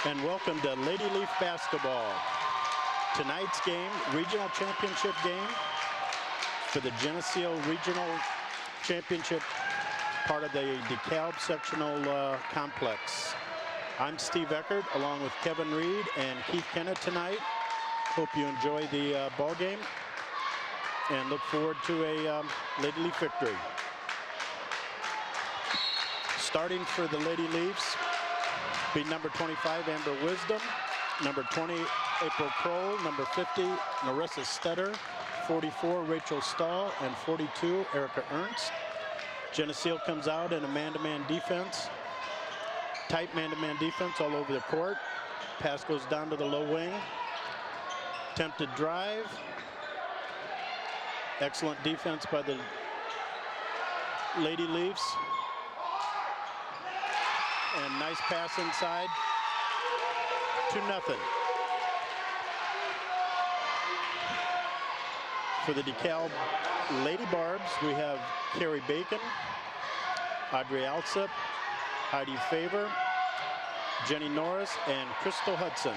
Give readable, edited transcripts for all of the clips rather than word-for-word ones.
And welcome to Lady Leaf Basketball. Tonight's game, regional championship game for the Geneseo Regional Championship, part of the DeKalb sectional complex. I'm Steve Eckert along with Kevin Reed and Keith Kennett tonight. Hope you enjoy the ball game and look forward to a Lady Leaf victory. Starting for the Lady Leafs, be number 25, Amber Wisdom, number 20, April Kroll, number 50, Narissa Stetter, 44, Rachel Stahl, and 42, Erica Ernst. Geneseo comes out in a man-to-man defense, tight man-to-man defense all over the court. Pass goes down to the low wing. Attempted drive. Excellent defense by the Lady Leafs. And nice pass inside. 2-0. For the DeKalb Lady Barbs, we have Carrie Bacon, Audrey Alsop, Heidi Favor, Jenny Norris, and Crystal Hudson.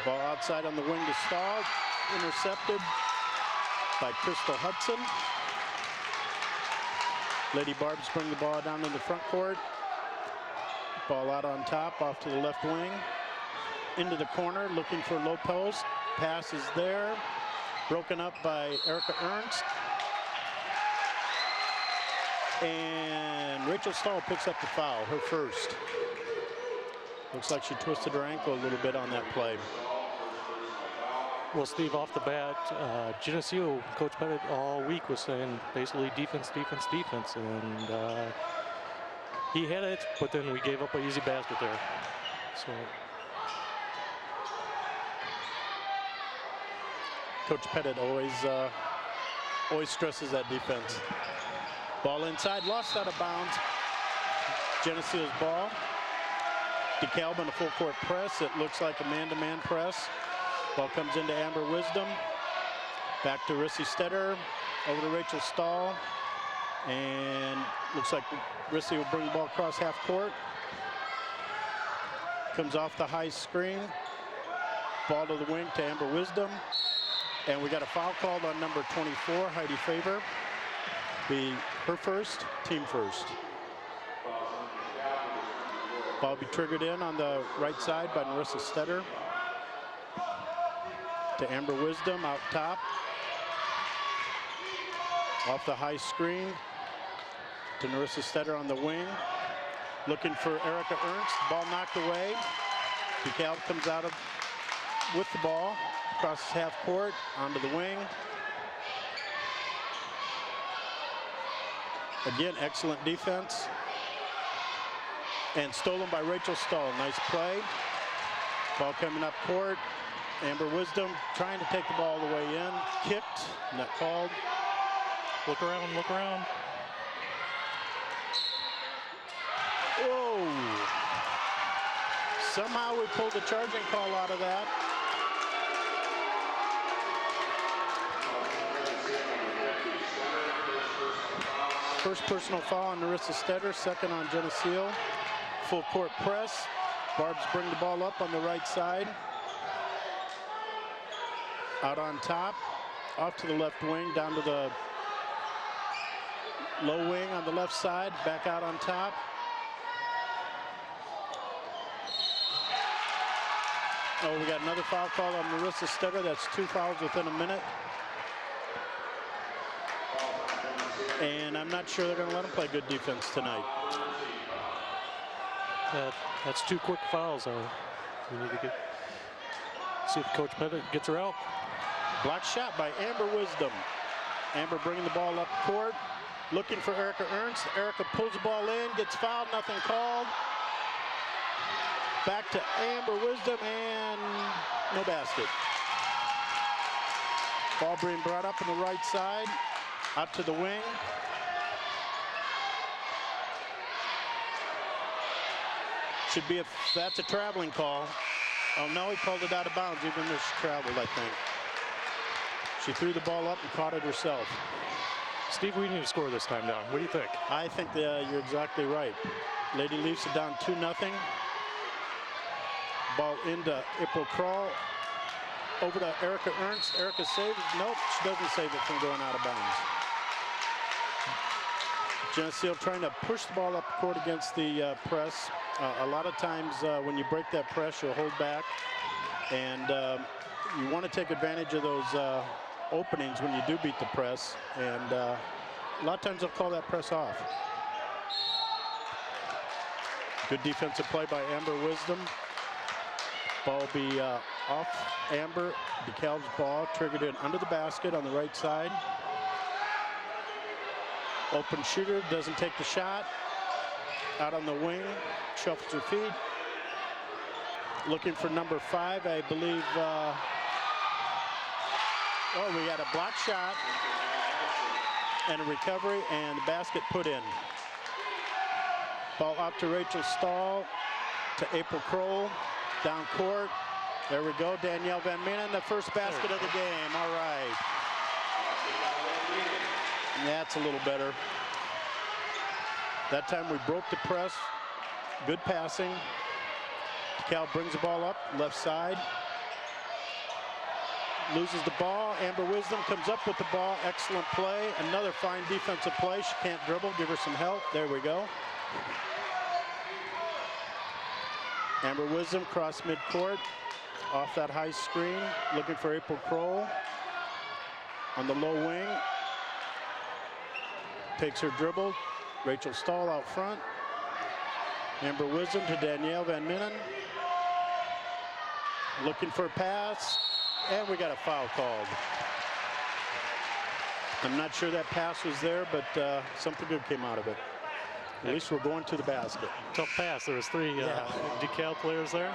Ball outside on the wing to Stahl, intercepted by Crystal Hudson. Lady Barbs bring the ball down in the front court. Ball out on top, off to the left wing. Into the corner, looking for low post. Pass is there. Broken up by Erica Ernst. And Rachel Stahl picks up the foul, her first. Looks like she twisted her ankle a little bit on that play. Well, Steve, off the bat, Geneseo, Coach Pettit all week was saying basically defense, defense, defense, and he had it, but then we gave up an easy basket there. So Coach Pettit always stresses that defense. Ball inside, lost out of bounds. Geneseo's ball. DeKalb in a full court press. It looks like a man-to-man press. Ball comes into Amber Wisdom. Back to Rissy Stetter. Over to Rachel Stahl. And looks like Rissy will bring the ball across half court. Comes off the high screen. Ball to the wing to Amber Wisdom. And we got a foul called on number 24, Heidi Favor. Be her first, team first. Ball be triggered in on the right side by Narissa Stetter. To Amber Wisdom out top. Off the high screen to Narissa Stetter on the wing. Looking for Erica Ernst. Ball knocked away. DeKalb comes out with the ball. Crosses half court onto the wing. Again, excellent defense. And stolen by Rachel Stahl. Nice play. Ball coming up court. Amber Wisdom trying to take the ball all the way in. Kicked, not called. look around, look around. Whoa. Somehow we pulled a charging call out of that. First personal foul on Narissa Stetter, second on Geneseo. Full court press. Barbs bring the ball up on the right side. Out on top, off to the left wing, down to the low wing on the left side, back out on top. Oh, we got another foul call on Narissa Stetter. That's 2 fouls within a minute. And I'm not sure they're going to let them play good defense tonight. That's 2 quick fouls. We need to see if Coach Pettit gets her out. Block shot by Amber Wisdom. Amber bringing the ball up court, looking for Erica Ernst. Erica pulls the ball in, gets fouled, nothing called. Back to Amber Wisdom, and no basket. Ball being brought up on the right side, out to the wing. Should be that's a traveling call. Oh no, he called it out of bounds, even though she traveled, I think. She threw the ball up and caught it herself. Steve, we need to score this time down. What do you think? I think you're exactly right. Lady Leafs are down 2-0. Ball into April Kroll. Over to Erica Ernst. Erica saves. Nope, she doesn't save it from going out of bounds. Geneseo trying to push the ball up court against the press. A lot of times when you break that press, you'll hold back. And you want to take advantage of those openings when you do beat the press. And a lot of times they'll call that press off. Good defensive play by Amber Wisdom. Ball will be off Amber. DeKalb's ball triggered in under the basket on the right side. Open shooter, doesn't take the shot. Out on the wing, shuffles her feet. Looking for number 5, I believe. Oh, we got a block shot and a recovery, and the basket put in. Ball out to Rachel Stahl, to April Kroll, down court. There we go, Danielle Van Menen, the first basket of the game. All right. That's a little better. That time we broke the press. Good passing. DeKalb brings the ball up, left side. Loses the ball. Amber Wisdom comes up with the ball. Excellent play. Another fine defensive play. She can't dribble. Give her some help. There we go. Amber Wisdom cross midcourt. Off that high screen. Looking for April Kroll. On the low wing. Takes her dribble. Rachel Stahl out front. Amber Wisdom to Danielle Van Menen. Looking for a pass. And we got a foul called. I'm not sure that pass was there, but something good came out of it. At least we're going to the basket. Tough pass. There was 3 DeKalb players there.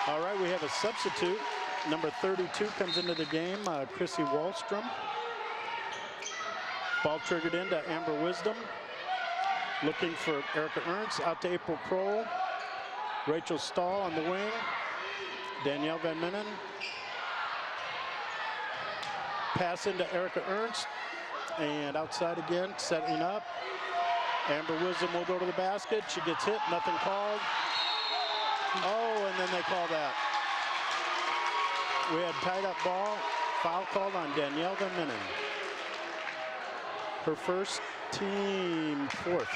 All right, we have a substitute. Number 32 comes into the game, Chrissy Wallstrom. Ball triggered into Amber Wisdom. Looking for Erica Ernst, out to April Kroll. Rachel Stahl on the wing. Danielle Van Menen. Pass into Erica Ernst. And outside again, setting up. Amber Wisdom will go to the basket. She gets hit, nothing called. Oh, and then they call that. We had tied up ball. Foul called on Danielle Van Menen. Her first, team 4th.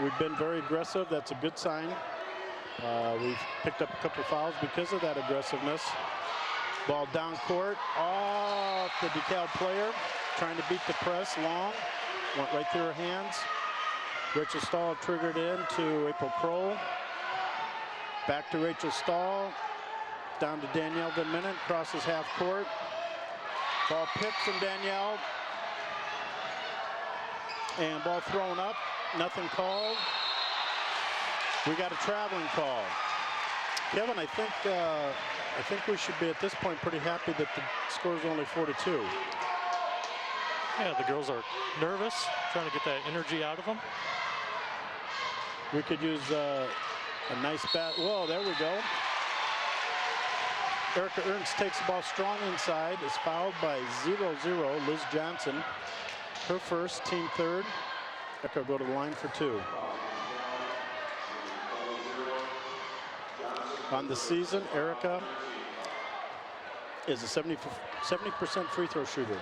We've been very aggressive. That's a good sign. We've picked up a couple fouls because of that aggressiveness. Ball down court, off the DeKalb player, trying to beat the press long. Went right through her hands. Rachel Stahl triggered in to April Kroll. Back to Rachel Stahl. Down to Danielle Van Menen, crosses half court. Ball picked from Danielle. And ball thrown up, nothing called. We got a traveling call. Kevin, I think we should be at this point pretty happy that the score is only 4-2. Yeah, the girls are nervous, trying to get that energy out of them. We could use a nice bat. Whoa, there we go. Erica Ernst takes the ball strong inside, is fouled by 0-0, Liz Johnson. Her first, team 3rd. Erica will go to the line for 2. On the season, Erica is a 70% free throw shooter.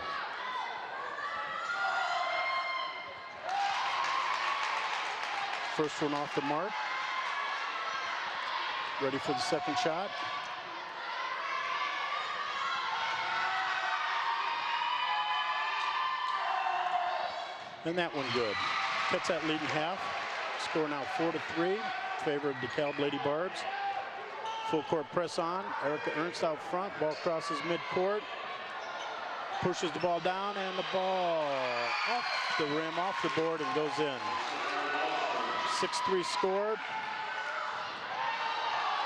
First one off the mark. Ready for the second shot. And that one good. Cuts that lead in half. Score now 4-3. Favor of DeKalb Lady Barbs. Full court press on. Erica Ernst out front. Ball crosses midcourt. Pushes the ball down, and the ball off the rim, off the board, and goes in. 6-3 score.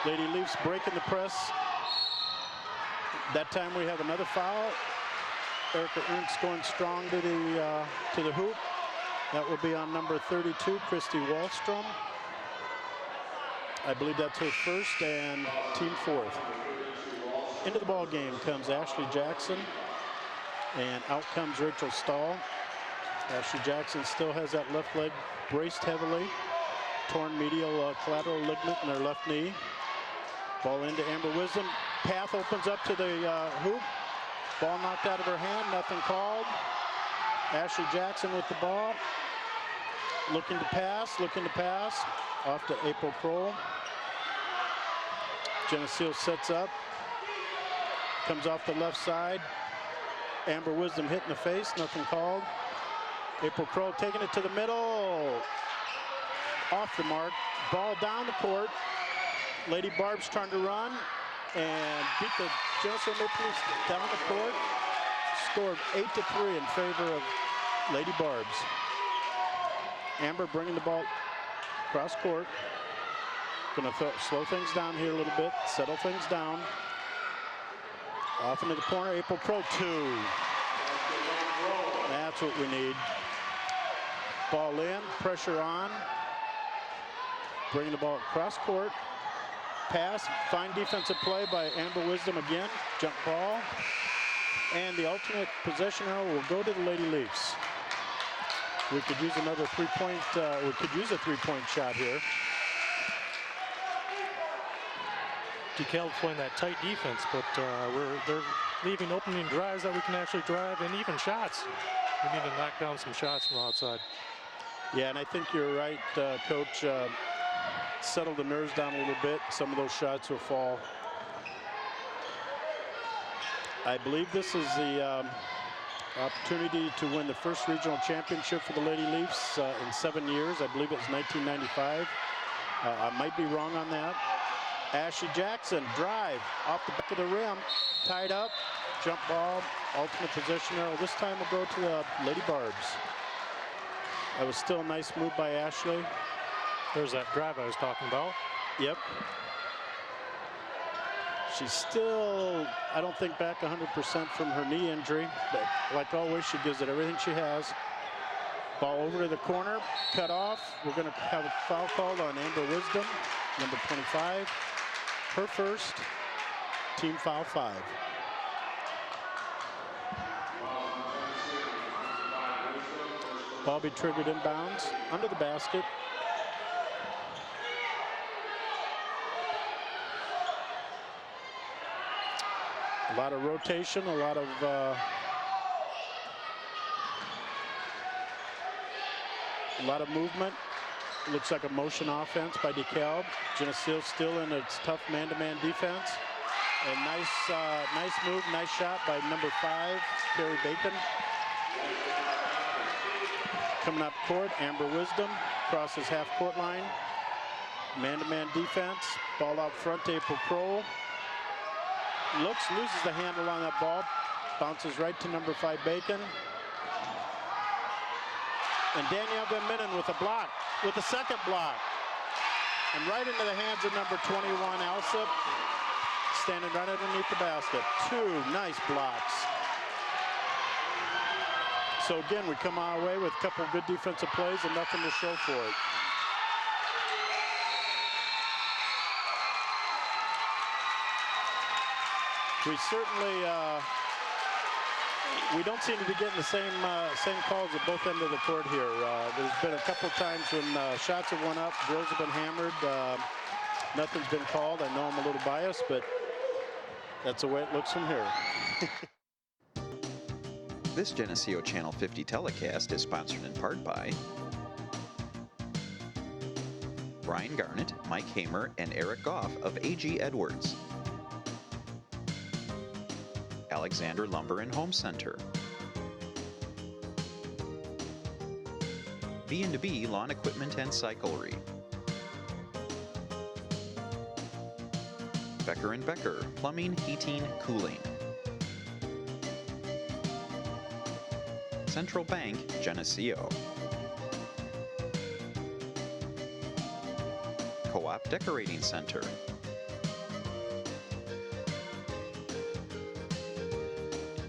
Lady Leafs breaking the press. That time we have another foul. Erica Ernst going strong to the hoop. That will be on number 32, Christy Wallstrom. I believe that's her first and team 4th. Into the ball game comes Ashley Jackson, and out comes Rachel Stahl. Ashley Jackson still has that left leg braced heavily. Torn medial collateral ligament in her left knee. Ball into Amber Wisdom. Path opens up to the hoop. Ball knocked out of her hand, nothing called. Ashley Jackson with the ball. Looking to pass. Off to April Kroll. Geneseo sets up. Comes off the left side. Amber Wisdom hit in the face, nothing called. April Kroll taking it to the middle. Off the mark. Ball down the court. Lady Barb's trying to run and beat the Geneseo Maple Leafs down the court. Scored 8-3 in favor of Lady Barb's. Amber bringing the ball cross court. Gonna slow things down here a little bit, settle things down. Off into the corner, April Kroll, 2. That's what we need. Ball in, pressure on. Bringing the ball across court. Pass, fine defensive play by Amber Wisdom again. Jump ball. And the alternate possession arrow will go to the Lady Leafs. We could use another three-point, we could use a three-point shot here. DeKalb playing that tight defense, but they're leaving opening drives that we can actually drive and even shots. We need to knock down some shots from outside. Yeah, and I think you're right, Coach. Settle the nerves down a little bit. Some of those shots will fall. I believe this is the opportunity to win the first regional championship for the Lady Leafs in 7 years. I believe it was 1995. I might be wrong on that. Ashley Jackson, drive off the back of the rim, tied up, jump ball, ultimate possession arrow. This time will go to the Lady Barbs. That was still a nice move by Ashley. There's that drive I was talking about. Yep. She's still, I don't think, back 100% from her knee injury, but like always, she gives it everything she has. Ball over to the corner, cut off. We're going to have a foul called on Amber Wisdom, number 25. Her first, team foul 5. Ball be triggered inbounds, under the basket. A lot of rotation, a lot of movement. Looks like a motion offense by DeKalb. Geneseo still in its tough man-to-man defense. A nice move, nice shot by number 5, Carrie Bacon. Coming up court, Amber Wisdom crosses half-court line. Man-to-man defense. Ball out front to April Kroll. Loses the handle on that ball. Bounces right to number 5, Bacon. And Danielle Van Minnen with a block, with a second block. And right into the hands of number 21, Alsip, standing right underneath the basket. 2 nice blocks. So again, we come our way with a couple of good defensive plays and nothing to show for it. We certainly, we don't seem to be getting the same calls at both ends of the court here. There's been a couple of times when shots have went up, drills have been hammered, nothing's been called. I know I'm a little biased, but that's the way it looks from here. This Geneseo Channel 50 telecast is sponsored in part by Brian Garnett, Mike Hamer, and Eric Goff of A.G. Edwards. Alexander Lumber and Home Center. B&B Lawn Equipment and Cyclery. Becker & Becker, Plumbing, Heating, Cooling. Central Bank, Geneseo. Co-op Decorating Center.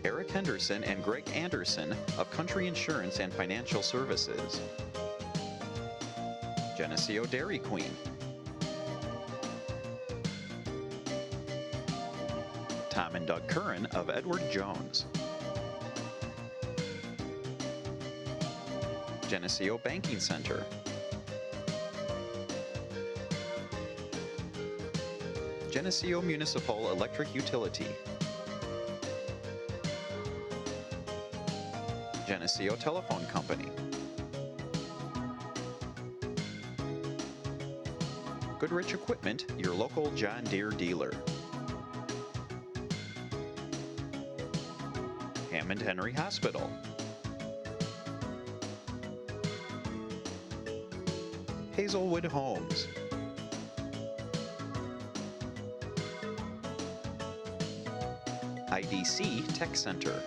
Eric Henderson and Greg Anderson of Country Insurance and Financial Services. Geneseo Dairy Queen. Tom Tom and Doug Curran of Edward Jones. Geneseo Banking Center. Geneseo Municipal Electric Utility. Geneseo Telephone Company. Goodrich Equipment, your local John Deere dealer. Hammond Henry Hospital. Hazelwood Homes. IDC Tech Center.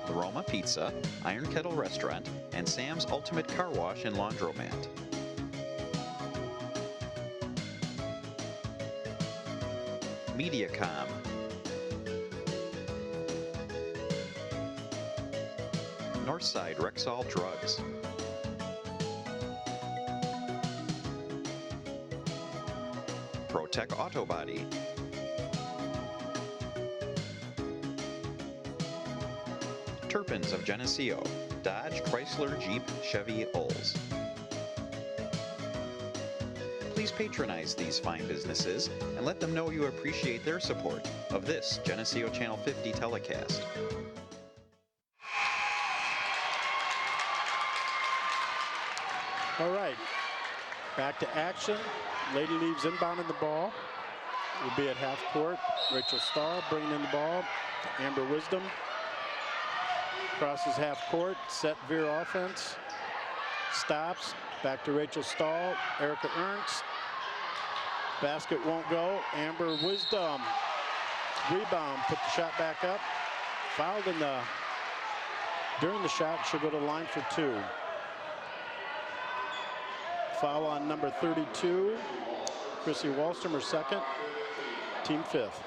The Roma Pizza, Iron Kettle Restaurant, and Sam's Ultimate Car Wash and Laundromat. Mediacom. Northside Rexall Drugs. ProTech Auto Body. Turpins of Geneseo, Dodge, Chrysler, Jeep, Chevy, Olds. Please patronize these fine businesses and let them know you appreciate their support of this Geneseo Channel 50 telecast. All right, back to action. Lady Leaves inbounding the ball. Will be at half court. Rachel Stahl bringing in the ball to Amber Wisdom. Crosses half court, set veer offense. Stops, back to Rachel Stahl, Erica Ernst. Basket won't go. Amber Wisdom. Rebound, put the shot back up. Fouled during the shot, she'll go to the line for two. Foul on number 32, Chrissy Wallstrom, her second, team fifth.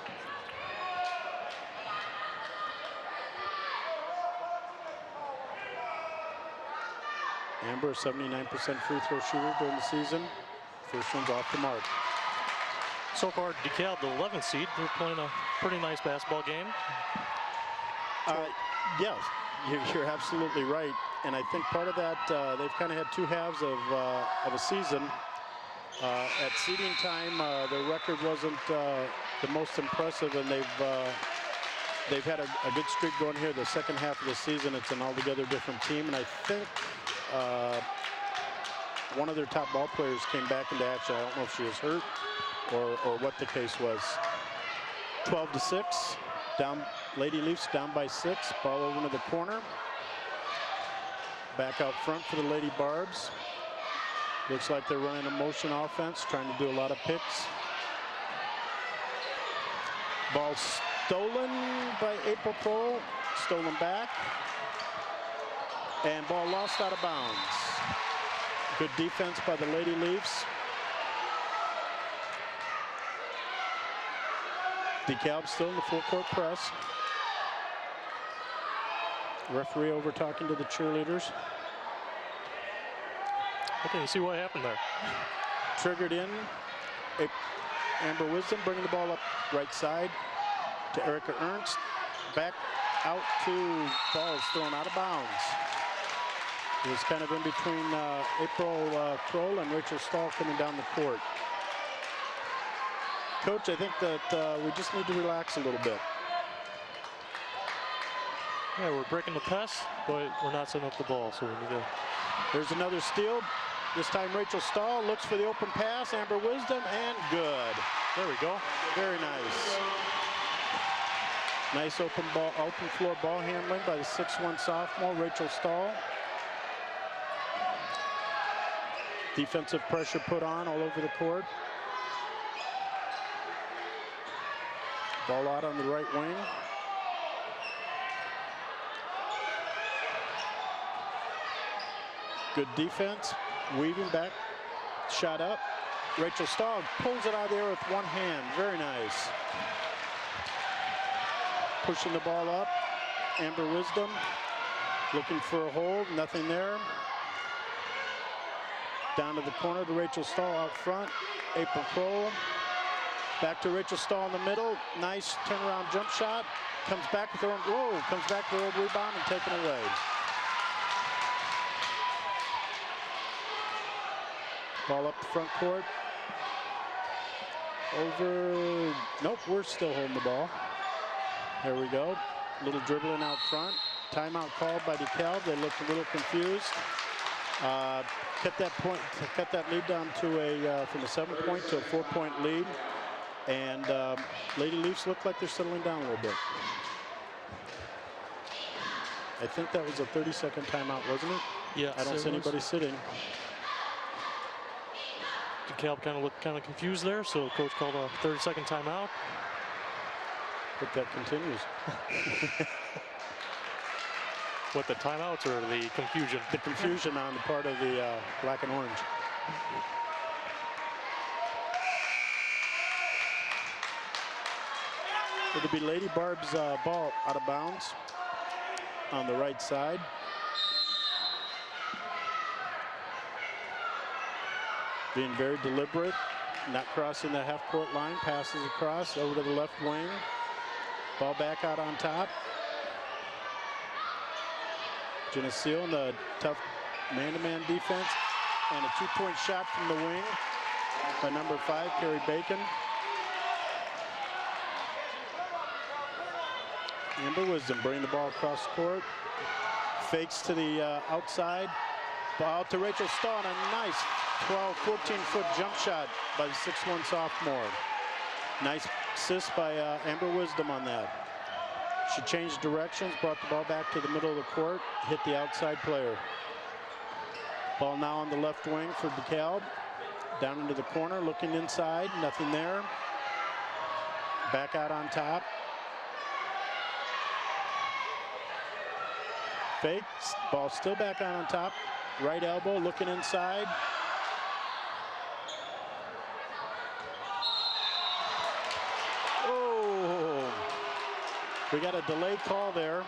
Amber, 79% free throw shooter during the season. First one's off the mark. So far, DeKalb, the 11th seed, they're playing a pretty nice basketball game. Yes, you're absolutely right. And I think part of that, they've kind of had two halves of a season. At seeding time, their record wasn't the most impressive, and they've had a good streak going here. The second half of the season, it's an altogether different team, and I think one of their top ball players came back into action. I don't know if she was hurt or what the case was. 12-6, down. Lady Leafs down by 6. Ball over into the corner. Back out front for the Lady Barbs. Looks like they're running a motion offense, trying to do a lot of picks. Ball stolen by April Kroll, stolen back. And ball lost out of bounds. Good defense by the Lady Leafs. DeKalb still in the full court press. Referee over talking to the cheerleaders. Okay, you see what happened there. Triggered in. Amber Wisdom bringing the ball up right side to Erica Ernst. Back out to balls thrown out of bounds. It was kind of in between April Kroll and Rachel Stahl coming down the court. Coach, I think that we just need to relax a little bit. Yeah, we're breaking the press, but we're not setting up the ball, so we need to... There's another steal. This time Rachel Stahl looks for the open pass. Amber Wisdom, and good. There we go. Very nice. Nice open floor ball handling by the 6'1" sophomore, Rachel Stahl. Defensive pressure put on all over the court. Ball out on the right wing. Good defense, weaving back, shot up. Rachel Stahl pulls it out of there with one hand, very nice. Pushing the ball up, Amber Wisdom looking for a hold, nothing there. Down to the corner to Rachel Stahl out front. April Kroll. Back to Rachel Stahl in the middle. Nice turnaround jump shot. Comes back with her own, whoa, comes back with her own rebound and taken away. Ball up the front court. Over, nope, we're still holding the ball. There we go. Little dribbling out front. Timeout called by DeKalb. They looked a little confused. Cut that lead down to from a 7-point to a 4-point lead. And Lady Leafs look like they're settling down a little bit. I think that was a 30-second timeout, wasn't it? Yeah. I don't see anybody sitting. DeKalb kind of looked kind of confused there, so coach called a 30-second timeout. Hope that continues. What, the timeouts or the confusion? The confusion on the part of the black and orange. It'll be Lady Barb's ball out of bounds on the right side. Being very deliberate, not crossing the half-court line, passes across over to the left wing. Ball back out on top. Geneseo in the tough man-to-man defense. And a 2-point shot from the wing by number 5, Carrie Bacon. Amber Wisdom bringing the ball across the court. Fakes to the outside. Ball to Rachel Stahl, and a nice 14-foot jump shot by the 6'1" sophomore. Nice assist by Amber Wisdom on that. She changed directions, brought the ball back to the middle of the court, hit the outside player. Ball now on the left wing for DeKalb. Down into the corner, looking inside, nothing there. Back out on top. Fake, ball still back on top. Right elbow, looking inside. Oh, we got a delay call there.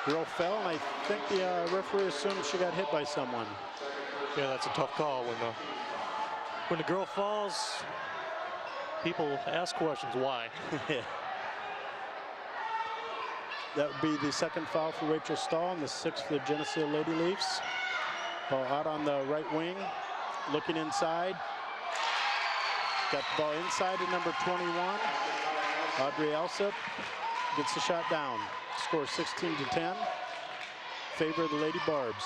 Girl fell, and I think the referee assumed she got hit by someone. Yeah, that's a tough call. When the girl falls, people ask questions, why? That would be the second foul for Rachel Stahl and the 6th for the Geneseo Lady Leafs. Ball out on the right wing, looking inside. Got the ball inside to number 21. Audrey Alsop gets the shot down. Score 16-10. Favor of the Lady Barbs.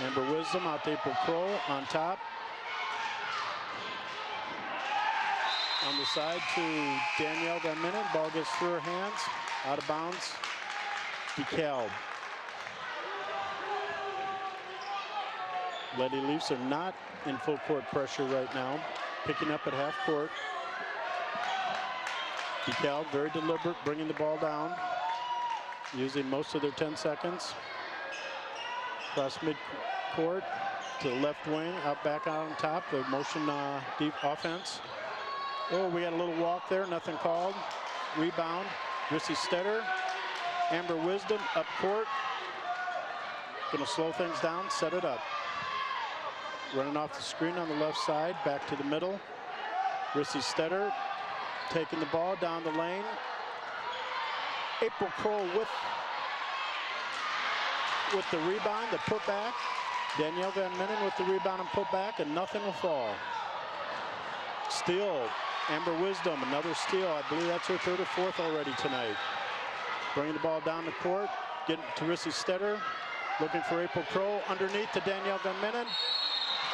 Amber Wisdom out to April Kroll on top. On the side to Danielle Van Minen. Ball gets through her hands. Out of bounds. DeKalb. Lady Leafs are not in full court pressure right now. Picking up at half court. DeKalb very deliberate, bringing the ball down. Using most of their 10 seconds. Cross mid-court to the left wing. Out back out on top. The motion deep offense. Oh, we got a little walk there, nothing called. Rebound, Rissy Stetter. Amber Wisdom up court. Gonna slow things down, set it up. Running off the screen on the left side, back to the middle. Rissy Stetter taking the ball down the lane. April Kroll with the rebound, the putback. Danielle Van Minen with the rebound and putback, and nothing will fall. Steal. Amber Wisdom, another steal. I believe that's her 3rd or 4th already tonight. Bringing the ball down the court, getting to Rissy Stetter, looking for April Kroll, underneath to Danielle Van Minen.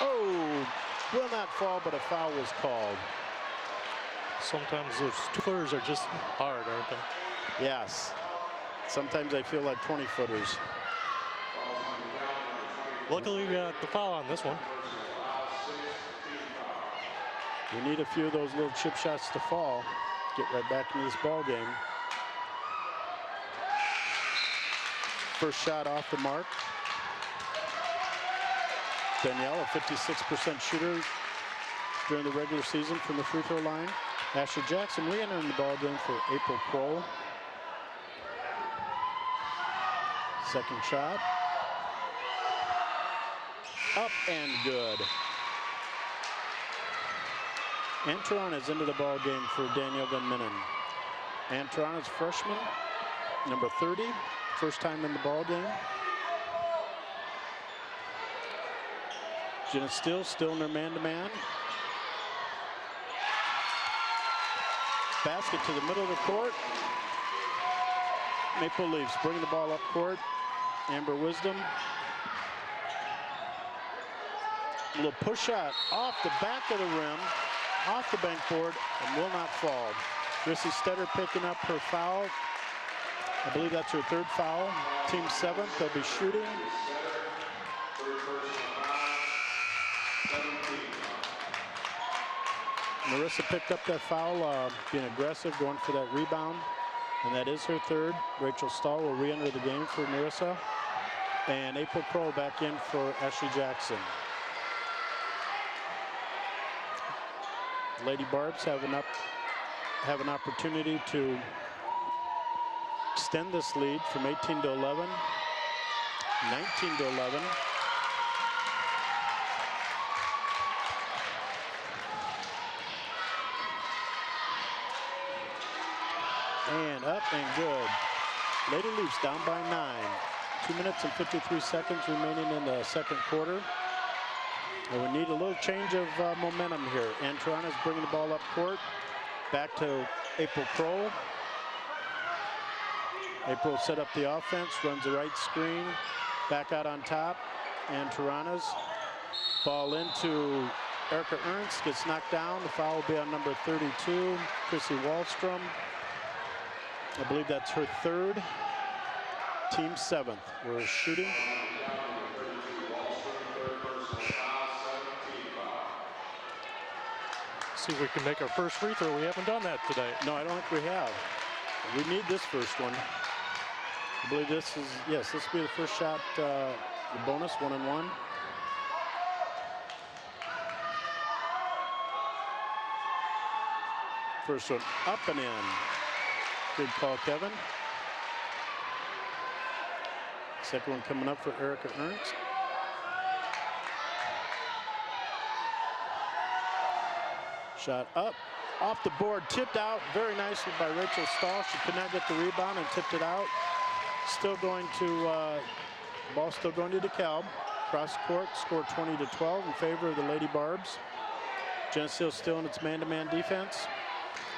Oh, will not fall, but a foul was called. Sometimes those 2-footers are just hard, aren't they? Yes. Sometimes I feel like 20-footers. Luckily, we got the foul on this one. We need a few of those little chip shots to fall. Get right back into this ball game. First shot off the mark. Danielle, a 56% shooter during the regular season from the free throw line. Ashley Jackson re-entering the ball game for April Kroll. Second shot. Up and good. Antron is into the ball game for Daniel Van Minnen. Antron is freshman, number 30, first time in the ball game. Geneseo still in their man-to-man. Basket to the middle of the court. Maple Leafs bring the ball up court. Amber Wisdom. A little push shot off the back of the rim, off the bank board, and will not fall. Chrissy Stetter picking up her foul. I believe that's her third foul. Team 7th, they'll be shooting. Marissa picked up that foul, being aggressive, going for that rebound. And that is her third. Rachel Stahl will re-enter the game for Marissa. And April Kroll back in for Ashley Jackson. Lady Barbs have an opportunity to extend this lead from 18 to 11, 19 to 11. And up and good. Lady Leafs down by 9. 2 minutes and 53 seconds remaining in the second quarter. And we need a little change of momentum here. Antron is bringing the ball up court. Back to April Kroll. April set up the offense, runs the right screen. Back out on top. And Tarana's ball into Erica Ernst, gets knocked down. The foul will be on number 32, Chrissy Wallstrom. I believe that's her third. Team 7th. We're shooting. See if we can make our first free throw. We haven't done that today. No, I don't think we have. We need this first one. I believe this is, yes, this will be the first shot, the bonus, 1-and-1. First one up and in. Good call, Kevin. Second one coming up for Erica Ernst. Shot up, off the board, tipped out very nicely by Rachel Stahl. She could not get the rebound and tipped it out. Still going to, ball still going to DeKalb. Cross court, scored 20-12 in favor of the Lady Barbs. Geneseo still in its man-to-man defense.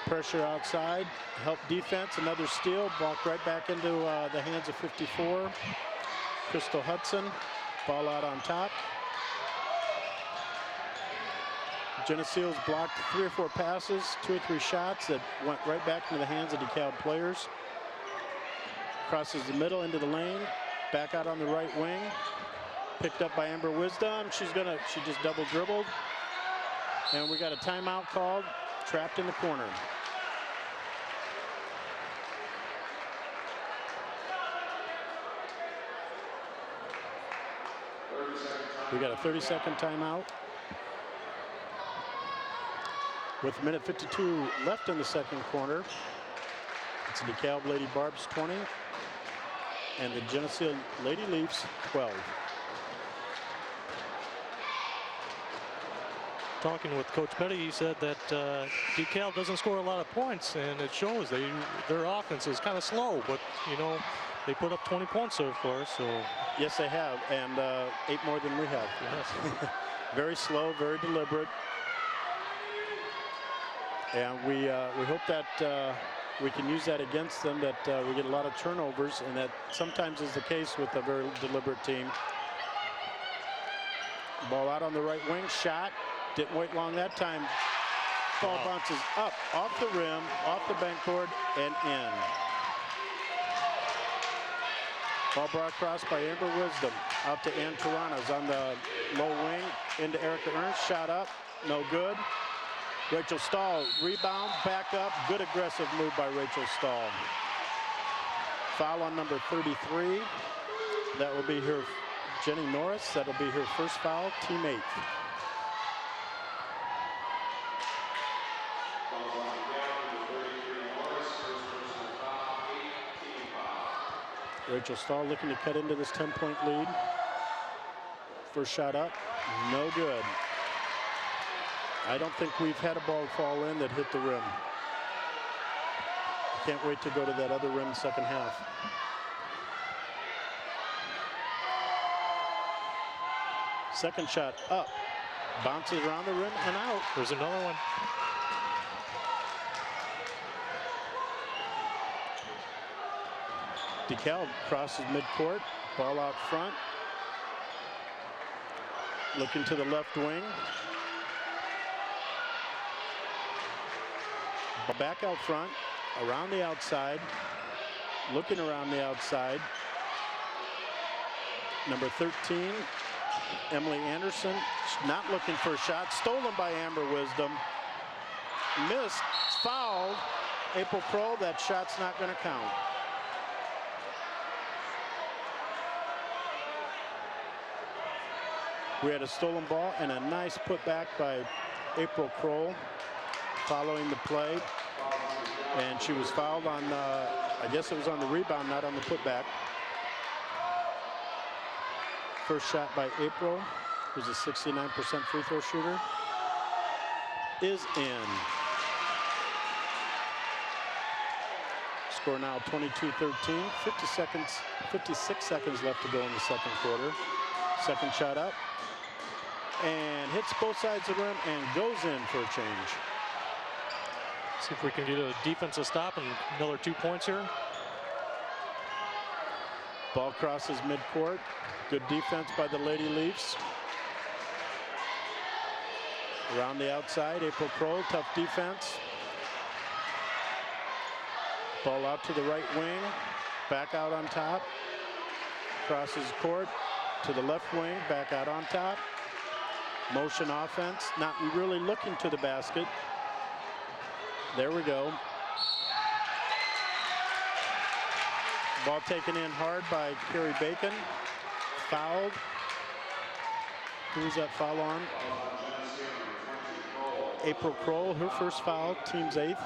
Pressure outside, help defense, another steal, ball right back into the hands of 54. Crystal Hudson, ball out on top. Geneseo's blocked 3 or 4 passes, 2 or 3 shots that went right back into the hands of DeKalb players. Crosses the middle into the lane, back out on the right wing. Picked up by Amber Wisdom. She just double dribbled. And we got a timeout called, trapped in the corner. We got a 30-second timeout. With a minute 52 left in the second quarter. It's the DeKalb Lady Barbs 20 and the Geneseo Lady Leafs 12. Talking with Coach Petty, he said that DeKalb doesn't score a lot of points, and it shows. Their offense is kind of slow, but you know, they put up 20 points so far. So yes, they have, and 8 more than we have. yes. Very slow, very deliberate. And we hope that we can use that against them, that we get a lot of turnovers, and that sometimes is the case with a very deliberate team. Ball out on the right wing, shot. Didn't wait long that time. Ball bounces up, off the rim, off the backboard, and in. Ball brought across by Amber Wisdom. Out to Ann Toronto's on the low wing, into Erica Ernst. Shot up, no good. Rachel Stahl, rebound, back up. Good aggressive move by Rachel Stahl. Foul on number 33. That will be her, Jenny Norris. That'll be her first foul, team 8th. Rachel Stahl looking to cut into this 10-point lead. First shot up, no good. I don't think we've had a ball fall in that hit the rim. I can't wait to go to that other rim second half. Second shot up, bounces around the rim and out. There's another one. DeKalb crosses midcourt, ball out front. Looking to the left wing. Back out front, around the outside, looking around the outside. Number 13, Emily Anderson, not looking for a shot, stolen by Amber Wisdom. Missed, fouled. April Kroll, that shot's not going to count. We had a stolen ball and a nice putback by April Kroll following the play. And she was fouled on, I guess it was on the rebound, not on the putback. First shot by April, who's a 69% free throw shooter, is in. Score now 22-13, 56 seconds left to go in the second quarter. Second shot up, and hits both sides of the rim and goes in for a change. See if we can get a defensive stop and another 2 points here. Ball crosses midcourt. Good defense by the Lady Leafs. Around the outside, April Kroll, tough defense. Ball out to the right wing, back out on top. Crosses court to the left wing, back out on top. Motion offense, not really looking to the basket. There we go. Ball taken in hard by Carrie Bacon. Fouled. Who's that foul on? April Kroll, her first foul, team's 8th.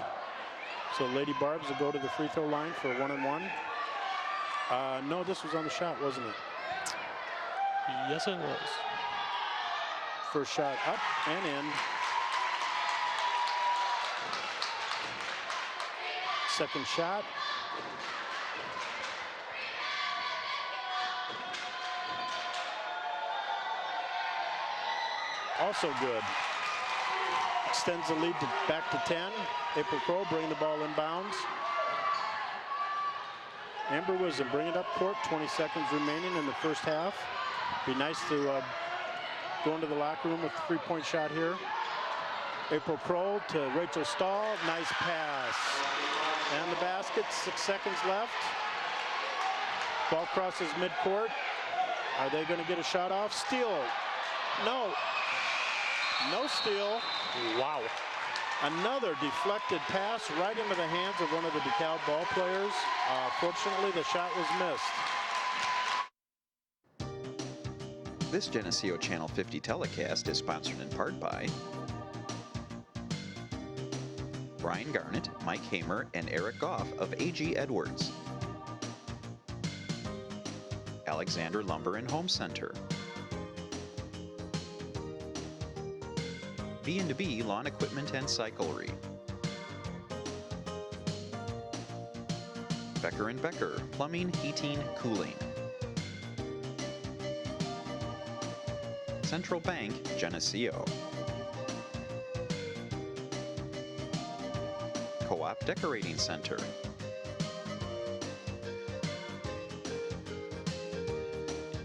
So Lady Barbs will go to the free throw line for a 1-on-1. No, this was on the shot, wasn't it? Yes, it was. First shot up and in. Second shot. Also good. Extends the lead back to 10. April Kroll bring the ball inbounds. Amber Wisdom bring it up court. 20 seconds remaining in the first half. Be nice to go into the locker room with a three-point shot here. April Kroll to Rachel Stahl. Nice pass. And the basket, 6 seconds left. Ball crosses midcourt. Are they going to get a shot off? Steal. No. No steal. Wow. Another deflected pass right into the hands of one of the DeKalb ball players. Fortunately, the shot was missed. This Geneseo Channel 50 telecast is sponsored in part by Brian Garnett, Mike Hamer, and Eric Goff of A.G. Edwards, Alexander Lumber and Home Center, B&B Lawn Equipment and Cyclery, Becker & Becker Plumbing, Heating, Cooling, Central Bank, Geneseo, Co-op Decorating Center,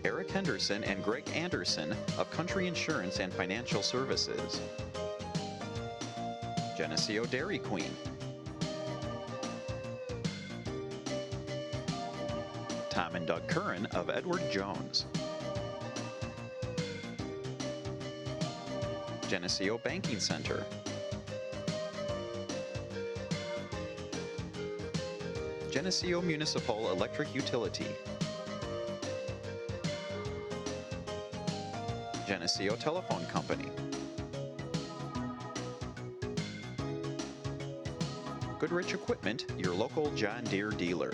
Eric Henderson and Greg Anderson of Country Insurance and Financial Services, Geneseo Dairy Queen, Tom and Doug Curran of Edward Jones, Geneseo Banking Center, Geneseo Municipal Electric Utility, Geneseo Telephone Company, Goodrich Equipment, your local John Deere dealer,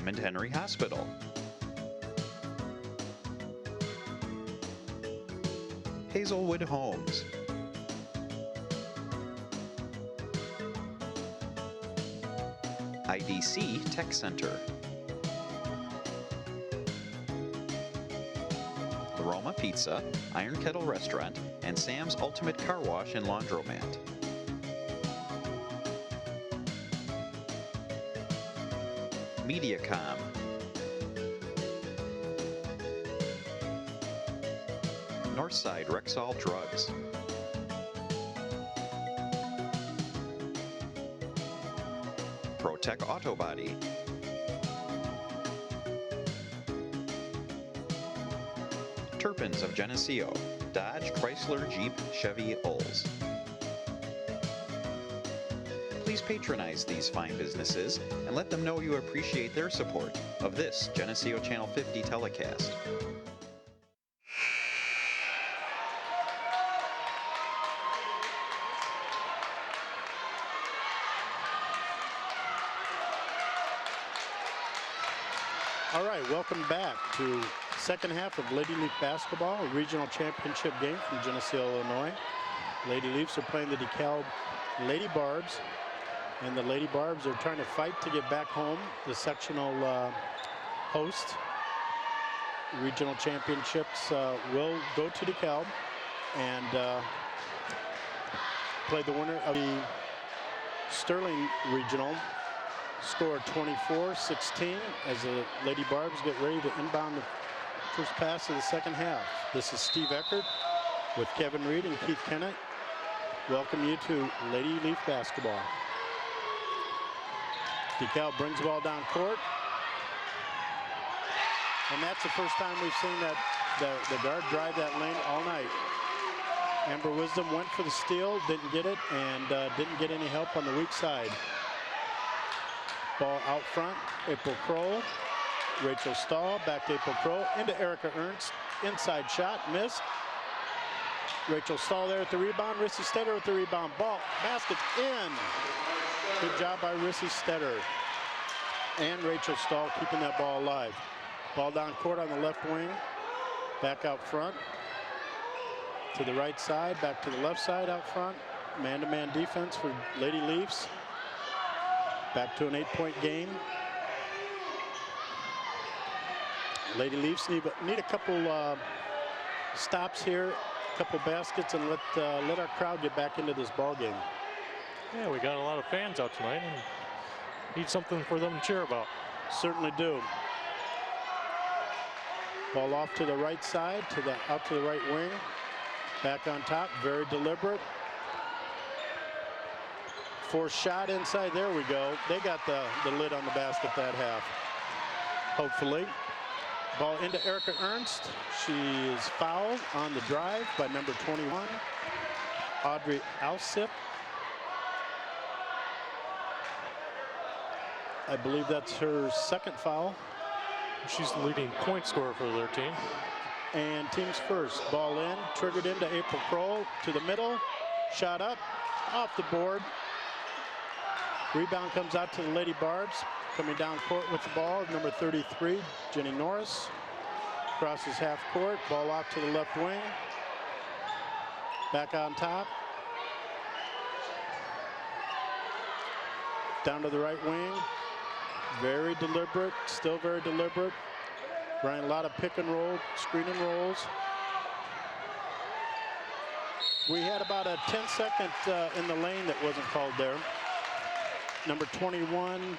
Hammond Henry Hospital. Hazelwood Homes. IDC Tech Center. Roma Pizza, Iron Kettle Restaurant, and Sam's Ultimate Car Wash and Laundromat. Mediacom. Northside Rexall Drugs. ProTech Auto Body. Turpins of Geneseo, Dodge, Chrysler, Jeep, Chevy, Olds. Please patronize these fine businesses and let them know you appreciate their support of this Geneseo Channel 50 telecast. All right, welcome back to second half of Lady Leaf basketball, a regional championship game from Geneseo, Illinois. Lady Leafs are playing the DeKalb Lady Barbs, and the Lady Barbs are trying to fight to get back home, the sectional host. Regional championships will go to DeKalb and play the winner of the Sterling Regional. Score 24-16 as the Lady Barbs get ready to inbound the first pass of the second half. This is Steve Eckert with Kevin Reed and Keith Kennett. Welcome you to Lady Leaf basketball. DeKalb brings the ball down court. And that's the first time we've seen that the guard drive that lane all night. Amber Wisdom went for the steal, didn't get it, and didn't get any help on the weak side. Ball out front, April Kroll, Rachel Stahl, back to April Kroll, into Erica Ernst, inside shot, missed. Rachel Stahl there at the rebound, Rissy Stetter with the rebound, ball, basket in. Good job by Rissy Stetter and Rachel Stahl keeping that ball alive. Ball down court on the left wing, back out front, to the right side, back to the left side out front, man-to-man defense for Lady Leafs. Back to an 8-point game. Lady Leafs need a couple stops here, a couple baskets, and let our crowd get back into this ball game. Yeah, we got a lot of fans out tonight and need something for them to cheer about. Certainly do. Ball off to the right side, out to the right wing. Back on top, very deliberate. Forced shot inside, there we go. They got the lid on the basket that half, hopefully. Ball into Erica Ernst. She is fouled on the drive by number 21, Audrey Alsip. I believe that's her second foul. She's the leading point scorer for their team. And team's first. Ball in, triggered into April Kroll, to the middle, shot up, off the board. Rebound comes out to the Lady Barbs. Coming down court with the ball, number 33, Jenny Norris. Crosses half court, ball off to the left wing. Back on top. Down to the right wing. Very deliberate, still very deliberate. Running a lot of pick and roll, screen and rolls. We had about a 10-second in the lane that wasn't called there. Number 21,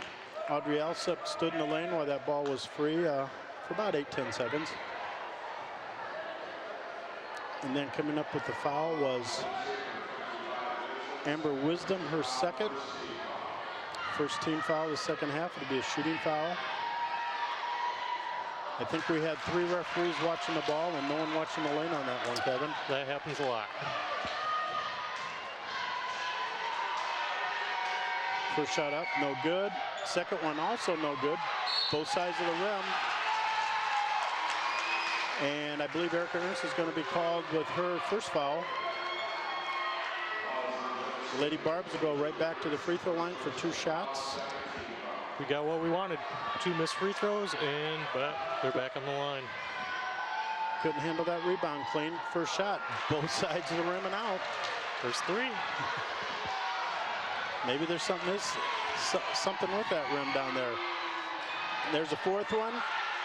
Audrey Alsip, stood in the lane while that ball was free for about 8-10 seconds. And then coming up with the foul was Amber Wisdom, her second. First team foul of the second half. It'll be a shooting foul. I think we had 3 referees watching the ball and no one watching the lane on that one, Kevin. That happens a lot. First shot up, no good. Second one also no good. Both sides of the rim. And I believe Erica Ernst is going to be called with her first foul. The Lady Barbs will go right back to the free throw line for 2 shots. we got what we wanted. 2 missed free throws, and but they're back on the line. Couldn't handle that rebound clean. First shot, both sides of the rim and out. There's 3. Maybe there's something with that rim down there. There's a fourth one.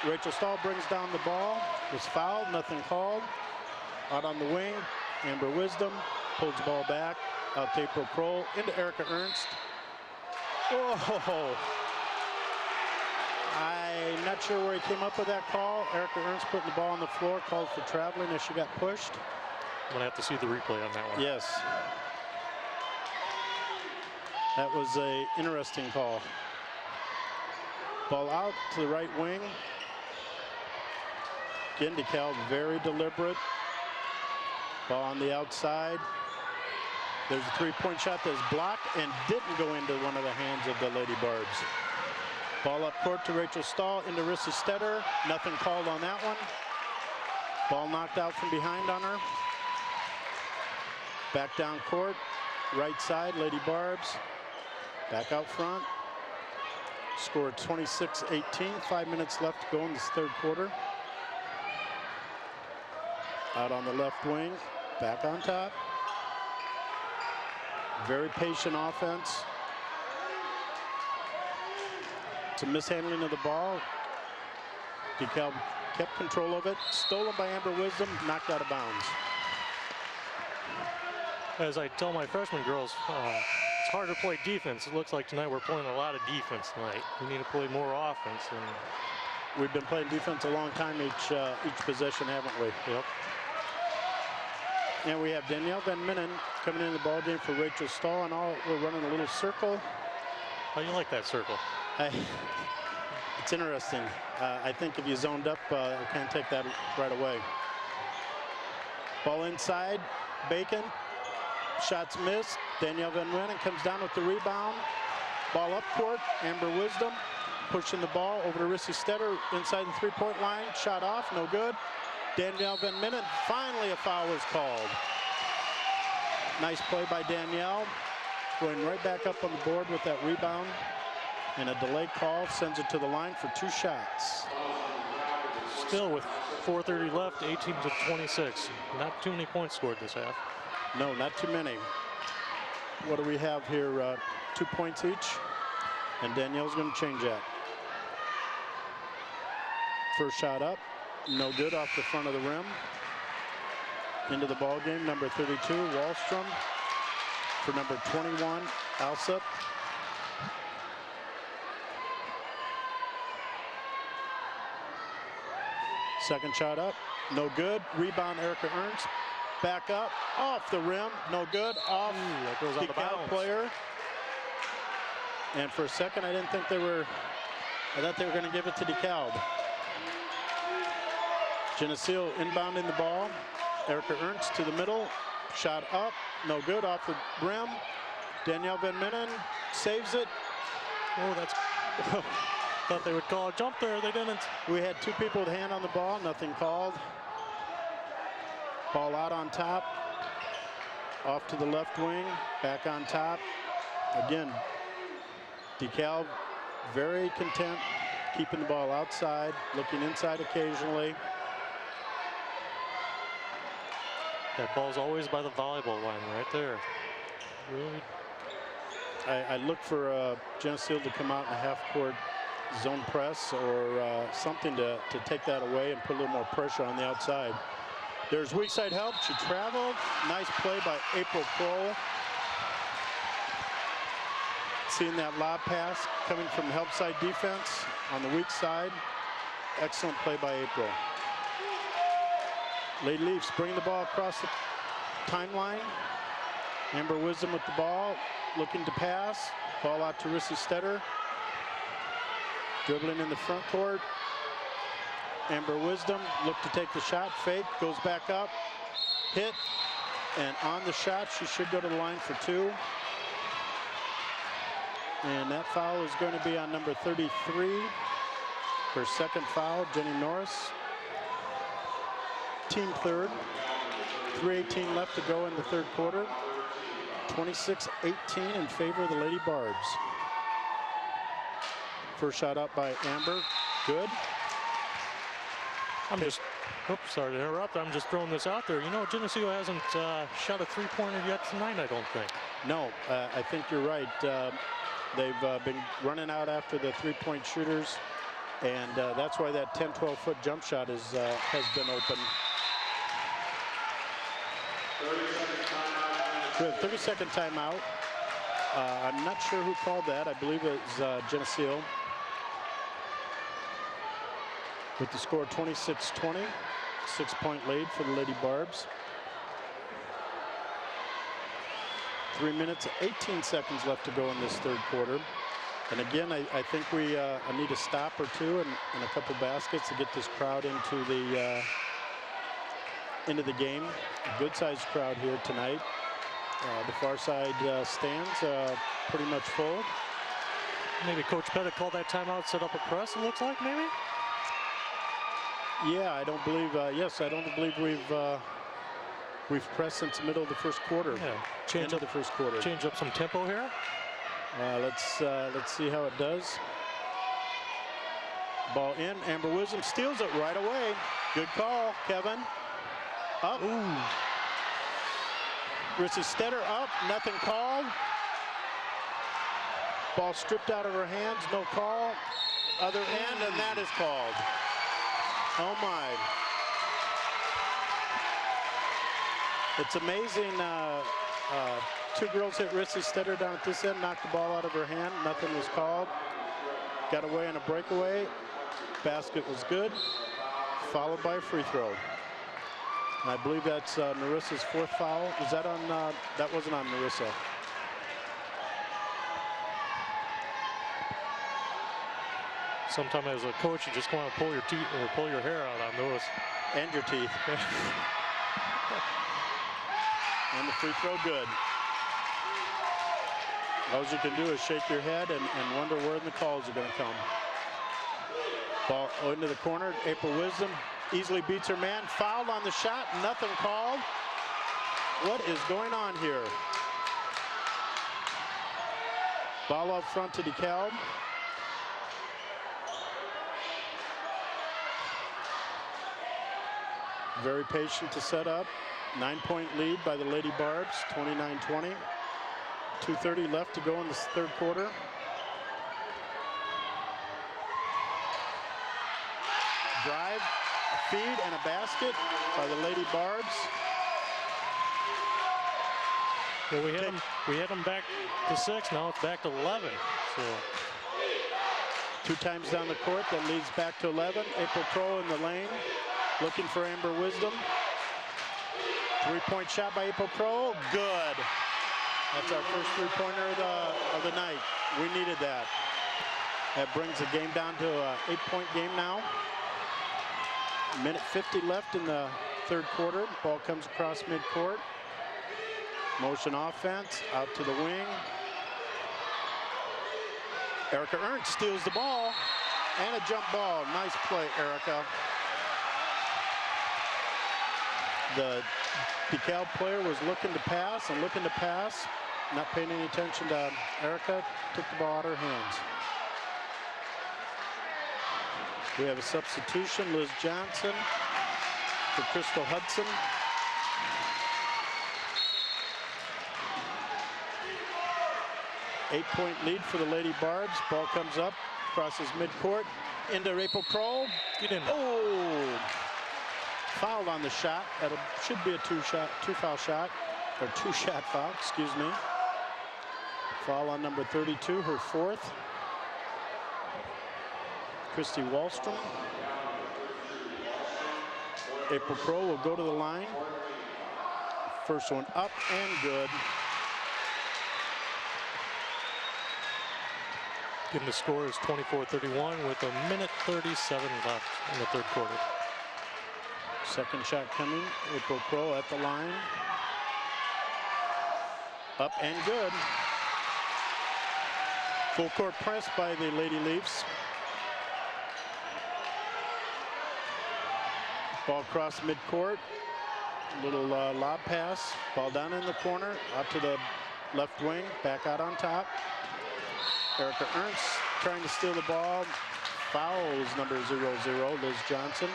Rachel Stahl brings down the ball. Was fouled, nothing called. Out on the wing, Amber Wisdom pulls the ball back. Out to April Kroll, into Erica Ernst. Oh! I'm not sure where he came up with that call. Erica Ernst putting the ball on the floor, called for traveling as she got pushed. I'm gonna have to see the replay on that one. Yes. That was an interesting call. Ball out to the right wing. Again, DeKalb very deliberate. Ball on the outside. There's a three-point shot that's blocked and didn't go into one of the hands of the Lady Barbs. Ball up court to Rachel Stahl, into Rissa Stetter. Nothing called on that one. Ball knocked out from behind on her. Back down court, right side, Lady Barbs. Back out front. Score 26-18, 5 minutes left to go in this third quarter. Out on the left wing, back on top. Very patient offense. It's a mishandling of the ball. DeKalb kept control of it. Stolen by Amber Wisdom, knocked out of bounds. As I tell my freshman girls, it's hard to play defense. It looks like tonight we're playing a lot of defense tonight. We need to play more offense. And we've been playing defense a long time each possession, haven't we? Yep. And we have Danielle Van Minnen coming in the ball game for Rachel Stahl, and we're running a little circle. How do you like that circle? It's interesting. I think if you zoned up, you can't take that right away. Ball inside, Bacon. Shots missed. Danielle Van Minnen comes down with the rebound. Ball up court, Amber Wisdom pushing the ball over to Rissa Stetter inside the three-point line. Shot off, no good. Danielle Van Minnen, finally a foul was called. Nice play by Danielle. Going right back up on the board with that rebound. And a delayed call sends it to the line for 2 shots. Still with 4:30 left, 18-26. Not too many points scored this half. No, not too many. What do we have here? 2 points each. And Danielle's going to change that. First shot up. No good, off the front of the rim. Into the ball game, number 32, Wallstrom. For number 21, Alsop. Second shot up, no good. Rebound, Erica Ernst. Back up, off the rim, no good. Off that goes out of bounds. Player. And for a second, I didn't think I thought they were going to give it to DeKalb. Geneseo inbounding the ball. Erica Ernst to the middle. Shot up, no good, off the rim. Danielle Van Minnen saves it. Oh, that's... Thought they would call a jump there, they didn't. We had 2 people with a hand on the ball, nothing called. Ball out on top. Off to the left wing, back on top. Again, DeKalb very content keeping the ball outside, looking inside occasionally. That ball's always by the volleyball line right there. Really? I look for Geneseo to come out in a half-court zone press or something to take that away and put a little more pressure on the outside. There's weak side help. She traveled. Nice play by April Kroll. Seeing that lob pass coming from help side defense on the weak side. Excellent play by April. Lady Leafs bring the ball across the timeline. Amber Wisdom with the ball, looking to pass. Ball out to Rissa Stetter. Dribbling in the front court. Amber Wisdom look to take the shot, fake, goes back up, hit, and on the shot, she should go to the line for 2. And that foul is going to be on number 33. Her second foul, Jenny Norris. Team third. 3:18 left to go in the third quarter. 26-18 in favor of the Lady Barbs. First shot up by Amber. Good. I'm just, oops, sorry to interrupt. I'm just throwing this out there. You know, Geneseo hasn't shot a three-pointer yet tonight, I don't think. No, I think you're right. They've been running out after the three-point shooters, and that's why that 10, 12-foot jump shot is has been open. We have 30-second timeout. I'm not sure who called that. I believe it was Geneseo. With the score 26-20, 6-point lead for the Lady Barbs. 3 minutes, 18 seconds left to go in this third quarter. And again, I think we need a stop or two and a couple baskets to get this crowd into the game. A good-sized crowd here tonight. The far side stands pretty much full. Maybe Coach Pettit called that timeout, set up a press, it looks like, maybe? Yeah, I don't believe, yes, I don't believe we've pressed since the middle of the first quarter. Yeah, Change up the first quarter. Change up some tempo here. Let's see how it does. Ball in, Amber Wisdom steals it right away. Good call, Kevin. Up. Ooh. Rissa Stetter up, nothing called. Ball stripped out of her hands, no call. Other end, and that is called. Oh my. It's amazing. Two girls hit Rissa Stetter down at this end, knocked the ball out of her hand. Nothing was called. Got away on a breakaway. Basket was good. Followed by a free throw. And I believe that's Narissa's fourth foul. Was that on, that wasn't on Narissa. Sometimes as a coach, you just want to pull your teeth or pull your hair out on those. And your teeth. And the free throw good. All you can do is shake your head and wonder where the calls are going to come. Ball into the corner. April Wisdom easily beats her man. Fouled on the shot. Nothing called. What is going on here? Ball up front to DeKalb. Very patient to set up. 9-point lead by the Lady Barbs, 29-20. 2:30 left to go in this third quarter. Drive, feed, and a basket by the Lady Barbs. Well, we had them back to 6. Now it's back to 11. So 2 times down the court, that leads back to 11. April Crow in the lane, looking for Amber Wisdom. 3-point shot by April Crow, good. That's our first 3-pointer of the night. We needed that. That brings the game down to an 8-point game now. Minute 50 left in the third quarter. Ball comes across midcourt. Motion offense, out to the wing. Erica Ernst steals the ball, and a jump ball. Nice play, Erica. The DeKalb player was looking to pass and looking to pass, not paying any attention to Erica, took the ball out of her hands. We have a substitution, Liz Johnson for Crystal Hudson. Eight-point lead for the Lady Barbs. Ball comes up, crosses midcourt, into April Kroll. get in. Oh! Fouled on the shot. That should be a two-foul shot, or two-shot foul, excuse me. Foul on number 32, her fourth. Christy Wallstrom. April Crow will go to the line. First one up and good. Again, the score is 24-31 with a minute 37 left in the third quarter. Second shot coming. April Crow at the line. Up and good. Full court press by the Lady Leafs. Ball across midcourt. Little lob pass. Ball down in the corner. Out to the left wing. Back out on top. Erica Ernst trying to steal the ball. Fouls number 00, Liz Johnson.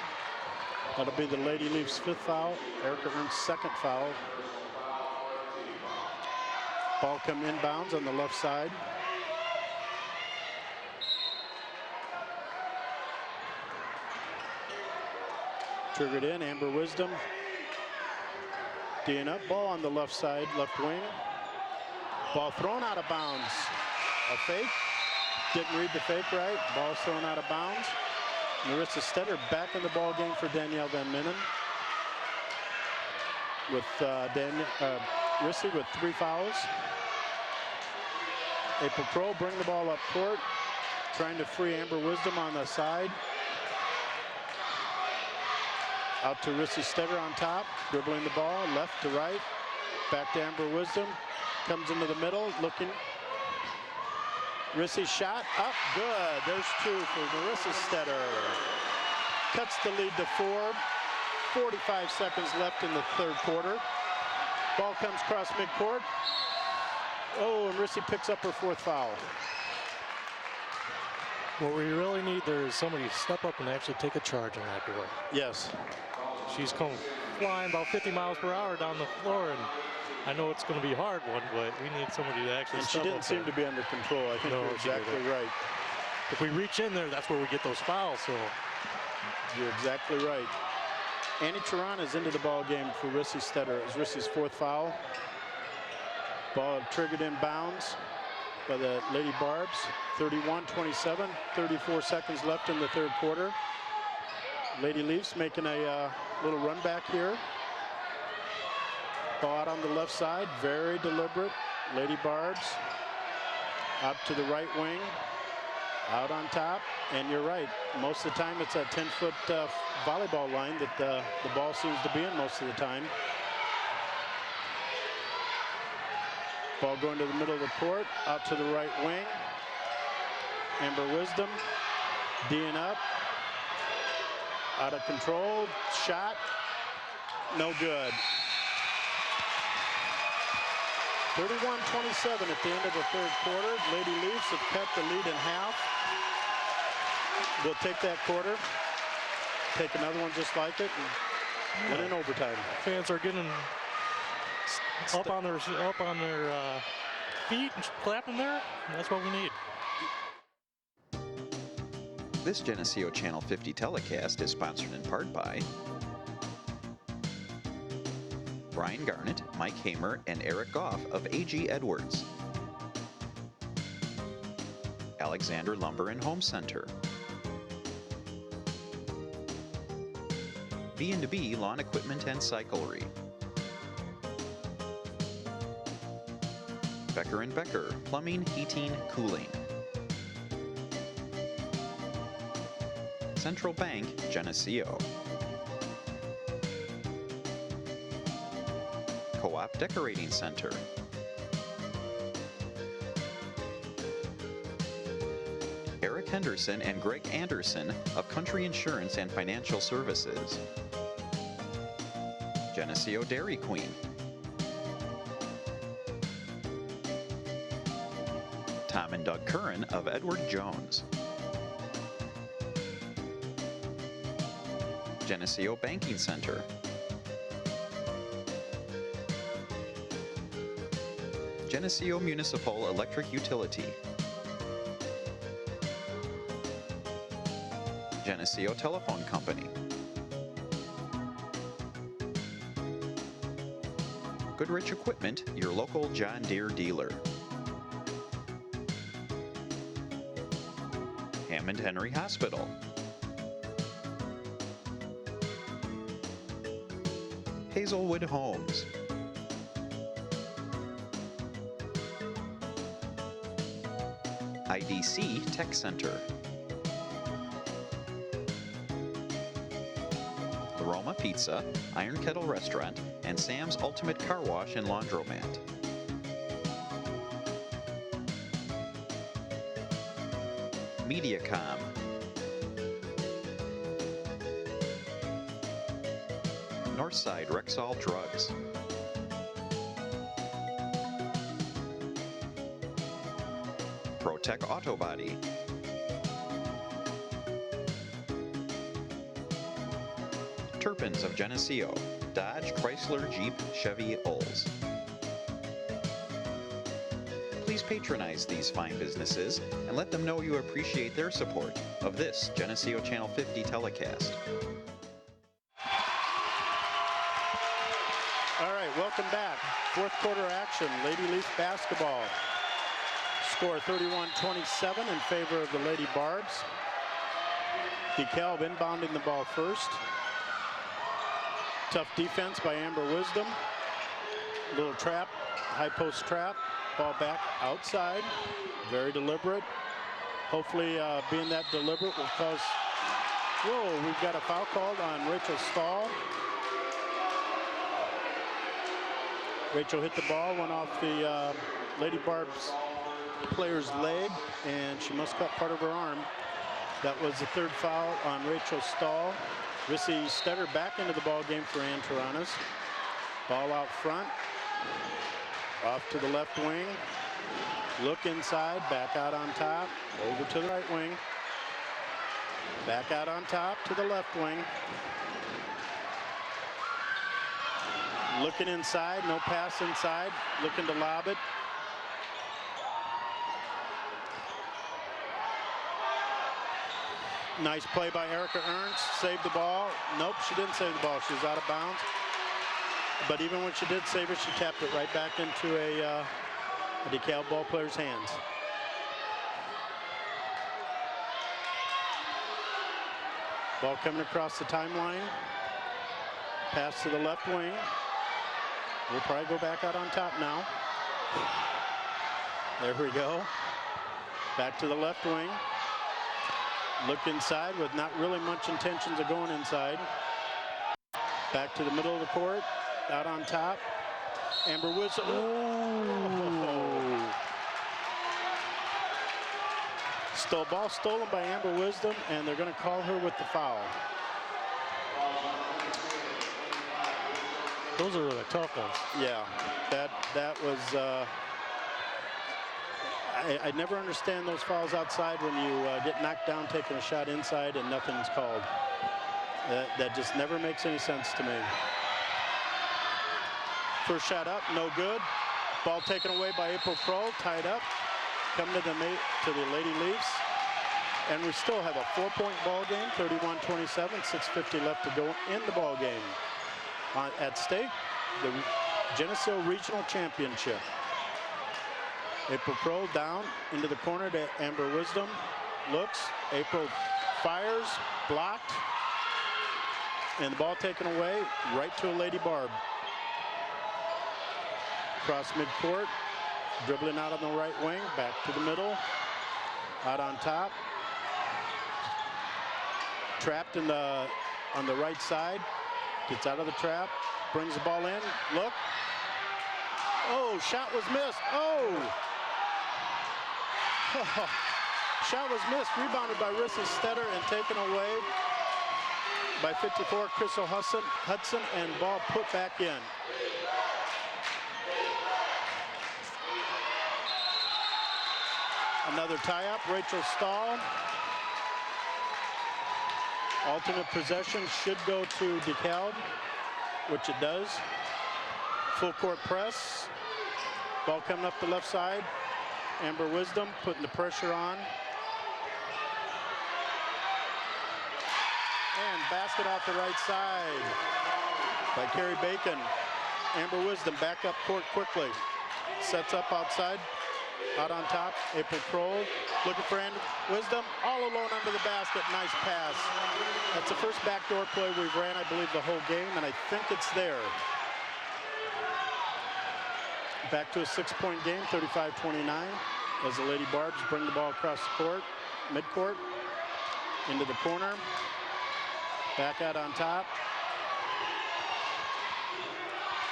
That'll be the Lady Leafs' 5th foul. Erica Ernst's 2nd foul. Ball come inbounds on the left side. Triggered in, Amber Wisdom. D'ing up, ball on the left side, left wing. Ball thrown out of bounds. A fake. Didn't read the fake right. Ball thrown out of bounds. Marissa Stetter back in the ball game for Danielle Van Minnen. With Rissy with 3 fouls. April Crow bring the ball up court. Trying to free Amber Wisdom on the side. Out to Rissy Stetter on top. Dribbling the ball left to right. Back to Amber Wisdom. Comes into the middle looking. Rissy shot up, good. There's 2 for Marissa Stetter. Cuts the lead to 4. 45 seconds left in the 3rd quarter. Ball comes across midcourt. Oh, and Rissy picks up her 4th foul. What we really need there is somebody to step up and actually take a charge on that girl. Yes. She's coming flying about 50 miles per hour down the floor, and I know it's going to be a hard one, but we need somebody to actually And she step up didn't seem there. to be under control. I think No, you're she exactly didn't. right. If we reach in there, that's where we get those fouls. So You're exactly right. Annie Turan is into the ball game for Rissy Stetter. It was Rissy's 4th foul. Ball triggered in bounds by the Lady Barbs. 31-27, 34 seconds left in the 3rd quarter. Lady Leafs making a little run back here. Ball out on the left side, very deliberate. Lady Barbs out to the right wing, out on top, and you're right. Most of the time it's a 10-foot volleyball line that the ball seems to be in most of the time. Ball going to the middle of the court, out to the right wing. Amber Wisdom, D'ing up, out of control, shot, no good. 31-27 at the end of the 3rd quarter. Lady Leafs have cut the lead in half. They'll take that quarter, take another one just like it, and win in overtime. fans are getting up on their feet and clapping there. That's what we need. This Geneseo Channel 50 telecast is sponsored in part by Brian Garnett, Mike Hamer, and Eric Goff of A.G. Edwards. Alexander Lumber and Home Center. B&B Lawn Equipment and Cyclery. Becker & Becker, Plumbing, Heating, Cooling. Central Bank, Geneseo. Co-op Decorating Center. Eric Henderson and Greg Anderson of Country Insurance and Financial Services. Geneseo Dairy Queen. Tom and Doug Curran of Edward Jones. Geneseo Banking Center. Geneseo Municipal Electric Utility. Geneseo Telephone Company. Goodrich Equipment, your local John Deere dealer. Hammond Henry Hospital. Hazelwood Homes. IDC Tech Center. The Roma Pizza, Iron Kettle Restaurant, and Sam's Ultimate Car Wash and Laundromat. Mediacom. Northside Rexall Drugs. ProTech Auto Body, Turpins of Geneseo, Dodge, Chrysler, Jeep, Chevy, Olds. Please patronize these fine businesses and let them know you appreciate their support of this Geneseo Channel 50 telecast. All right, welcome back. Fourth quarter action, Lady Leaf basketball. Score 31-27 in favor of the Lady Barbs. DeKalb inbounding the ball first. Tough defense by Amber Wisdom. Little trap, high post trap. Ball back outside. Very deliberate. Hopefully being that deliberate will cause... Whoa, we've got a foul called on Rachel Stahl. Rachel hit the ball, went off the Lady Barb's player's leg, and she must cut part of her arm. That was the third foul on Rachel Stahl. Rissy Stetter back into the ball game for Ann Taranas. Ball out front. Off to the left wing. Look inside, back out on top. Over to the right wing. Back out on top to the left wing. Looking inside, no pass inside. Looking to lob it. Nice play by Erica Ernst. Saved the ball. Nope, she didn't save the ball. She was out of bounds. But even when she did save it, she tapped it right back into a DeKalb ball player's hands. Ball coming across the timeline. Pass to the left wing. We'll probably go back out on top now. There we go. Back to the left wing. Look inside with not really much intentions of going inside. Back to the middle of the court. Out on top. Amber Wisdom. Oh. Ball stolen by Amber Wisdom, and they're going to call her with the foul. Those are the tough ones. Yeah, that was... I never understand those fouls outside when you get knocked down taking a shot inside and nothing's called. That just never makes any sense to me. First shot up, no good. Ball taken away by April Kroll, tied up. Coming to the Lady Leafs. And we still have a 4-point ball game, 31-27, 6:50 left to go in the ball game. At stake, the Geneseo Regional Championship. April Kroll down into the corner to Amber Wisdom. Looks, April fires, blocked. And the ball taken away right to a Lady Barb. Across midcourt, dribbling out on the right wing, back to the middle, out on top. Trapped on the right side, gets out of the trap, brings the ball in, look. Oh, shot was missed, oh! Shot was missed, rebounded by Rissa Stetter and taken away by 54, Crystal Hudson, and ball put back in. Another tie-up, Rachel Stahl. Alternate possession should go to DeKalb, which it does. Full court press. Ball coming up the left side. Amber Wisdom putting the pressure on. And basket off the right side by Carrie Bacon. Amber Wisdom back up court quickly. Sets up outside. Out on top, April Kroll looking for Amber Wisdom, all alone under the basket, nice pass. That's the first backdoor play we've ran, I believe, the whole game, and I think it's there. Back to a 6-point game, 35-29, as the Lady Barbs bring the ball across the court, midcourt, into the corner, back out on top.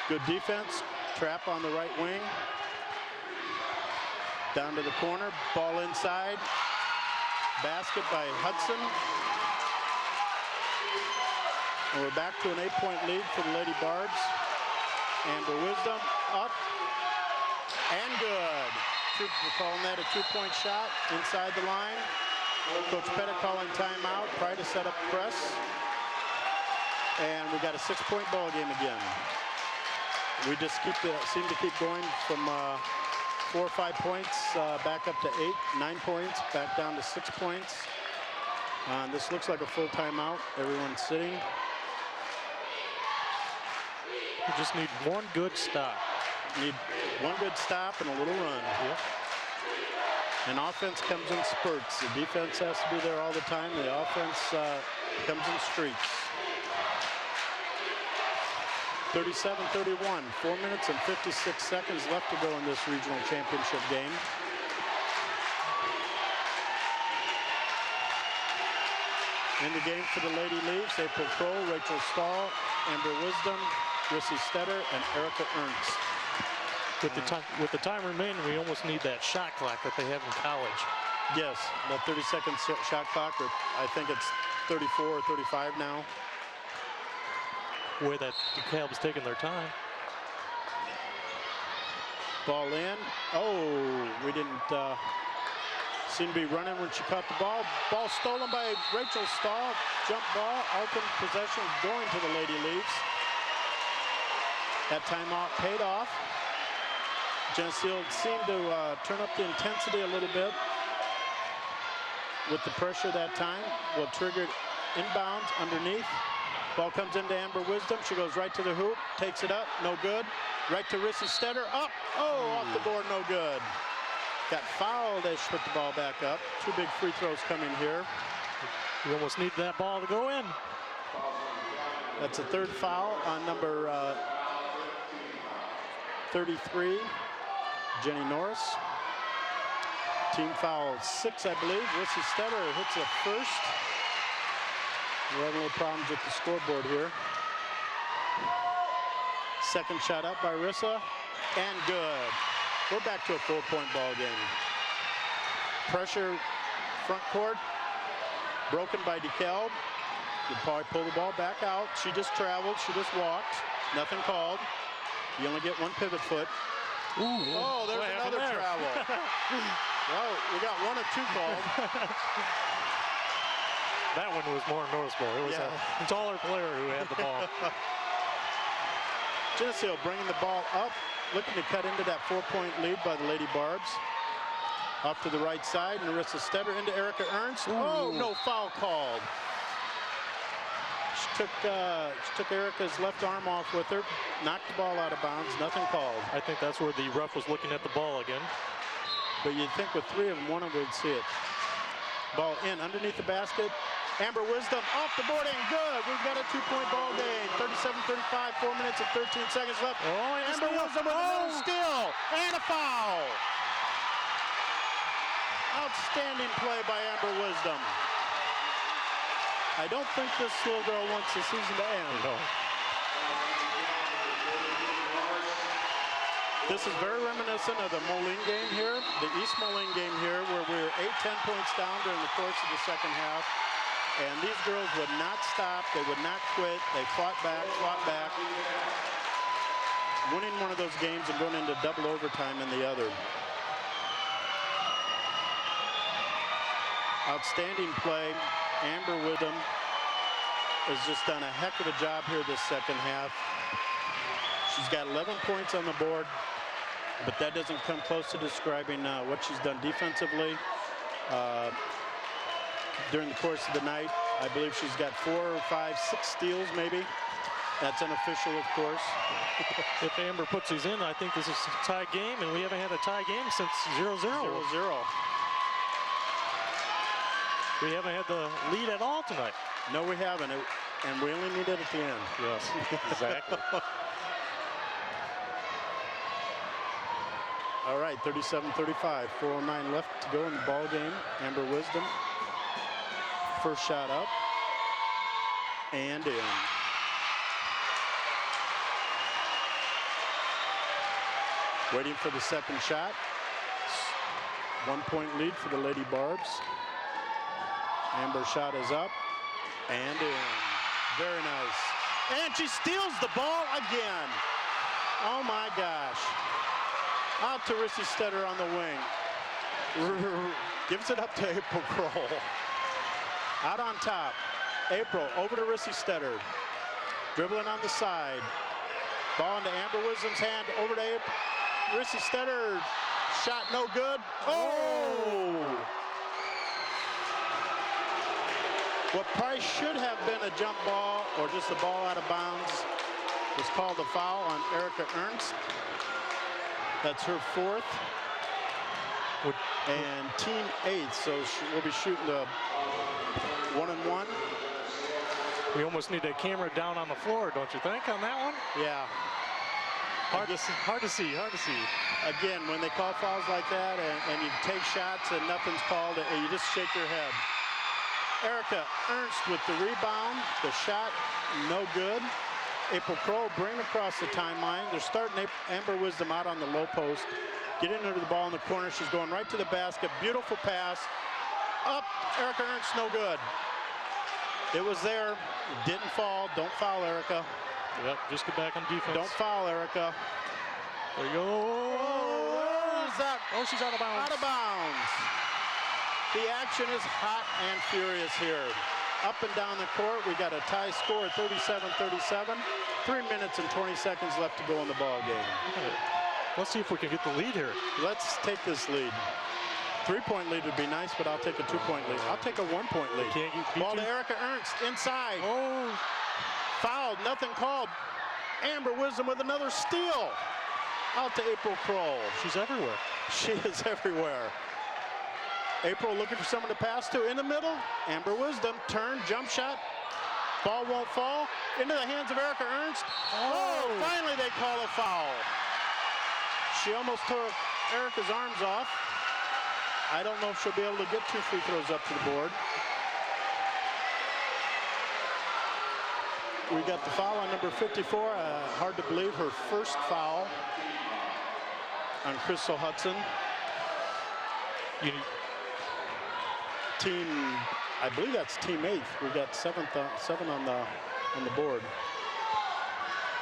Good defense, trap on the right wing. Down to the corner, ball inside. Basket by Hudson. And we're back to an 8-point lead for the Lady Barbs. Amber Wisdom up and good. we're calling that a two-point shot inside the line. Coach Pettit calling timeout, try to set up press. And we got a 6-point ball game again. We just seem to keep going from 4 or 5 points back up to 8, 9 points, back down to 6 points. This looks like a full timeout. Everyone's sitting. You just need one good stop. Need one good stop and a little run. Yep. And offense comes in spurts. The defense has to be there all the time. The offense comes in streaks. 37-31, 4 minutes and 56 seconds left to go in this regional championship game. In the game for the Lady Leafs, April Kroll, Rachel Stahl, Amber Wisdom, Rissy Stetter, and Erica Ernst. With the time remaining, we almost need that shot clock that they have in college. Yes, that 30-second shot clock, or I think it's 34 or 35 now. Where that DeKalb's taking their time. Ball in. Oh, we didn't seem to be running when she caught the ball. Ball stolen by Rachel Stahl. Jump ball, ultimate possession going to the Lady Leafs. That timeout paid off. Geneseo seemed to turn up the intensity a little bit with the pressure that time. Will trigger inbounds underneath. Ball comes into Amber Wisdom. She goes right to the hoop, takes it up, no good. Right to Rissy Stetter, up. Oh, off the board, no good. Got fouled as she put the ball back up. 2 big free throws coming here. You almost need that ball to go in. That's a 3rd foul on number 33, Jenny Norris. Team foul 6, I believe. Rissy Stetter hits it first. We're having a little problems with the scoreboard here. Second shot up by Rissa, and good. We're back to a 4-point ball game. Pressure front court, broken by DeKalb. You'd probably pull the ball back out. She just traveled, she just walked. Nothing called. You only get 1 pivot foot. Ooh, oh, there's another travel. Well, we got 1 of 2 called. That one was more noticeable. It was a taller player who had the ball. Geneseo bringing the ball up, looking to cut into that 4-point lead by the Lady Barbs. Off to the right side, Rissy Stetter into Erica Ernst. Ooh. Oh, no foul called. She took Erica's left arm off with her, knocked the ball out of bounds, nothing called. I think that's where the ref was looking at the ball again. But you'd think with 3 of them, 1 of them would see it. Ball in underneath the basket. Amber Wisdom off the board and good. We've got a 2-point ball game. 37-35, 4 minutes and 13 seconds left. Oh, Amber Wisdom with another steal and a foul. Outstanding play by Amber Wisdom. I don't think this little girl wants the season to end. No. This is very reminiscent of the Moline game here, the East Moline game here, where we were 8-10 points down during the course of the second half. And these girls would not stop, they would not quit, they fought back, winning one of those games and going into double overtime in the other. Outstanding play. Amber Wisdom has just done a heck of a job here this second half. She's got 11 points on the board, but that doesn't come close to describing what she's done defensively. During the course of the night, I believe she's got 4 or 5, 6 steals maybe. That's unofficial, of course. If Amber puts these in, I think this is a tie game, and we haven't had a tie game since 0-0. 0-0. We haven't had the lead at all tonight. No, we haven't, and we only need it at the end. Yes, exactly. All right, 37-35, 4:09 left to go in the ball game. Amber Wisdom, first shot up and in. Waiting for the second shot. 1-point lead for the Lady Barbs. Amber's shot is up and in. Very nice. And she steals the ball again. Oh my gosh. Out to Rissy Stetter on the wing. Gives it up to April Kroll. Out on top. April over to Rissy Stetter. Dribbling on the side. Ball into Amber Wisdom's hand. Over to Rissy Stetter. Shot no good. Oh! What probably should have been a jump ball or just a ball out of bounds was called a foul on Erica Ernst. That's her fourth. And team 8, so we'll be shooting the 1-and-1. We almost need a camera down on the floor, don't you think, on that one? Yeah. Hard to see. Again, when they call fouls like that and you take shots and nothing's called, you just shake your head. Erica Ernst with the rebound. The shot, no good. April Kroll bring across the timeline. They're starting Amber Wisdom out on the low post. Getting under the ball in the corner. She's going right to the basket. Beautiful pass. Up. Erica Ernst, no good. It was there. It didn't fall. Don't foul, Erica. Yep, just get back on defense. Don't foul, Erica. There you go. Oh, where's that? Oh, she's out of bounds. Out of bounds. The action is hot and furious here. Up and down the court, we got a tie score, 37-37. 3 minutes and 20 seconds left to go in the ball game. Let's see if we can get the lead here. Let's take this lead. 3-point lead would be nice, but I'll take a 2-point lead. I'll take a 1-point lead. Ball to Erica Ernst, inside. Oh. Fouled, nothing called. Amber Wisdom with another steal. Out to April Kroll. She's everywhere. She is everywhere. April looking for someone to pass to in the middle. Amber Wisdom, turn, jump shot. Ball won't fall. Into the hands of Erica Ernst. Oh, finally they call a foul. She almost took Erica's arms off. I don't know if she'll be able to get 2 free throws up to the board. We got the foul on number 54. Hard to believe her first foul on Crystal Hudson. Team, I believe that's team 8. We got 7 on the board.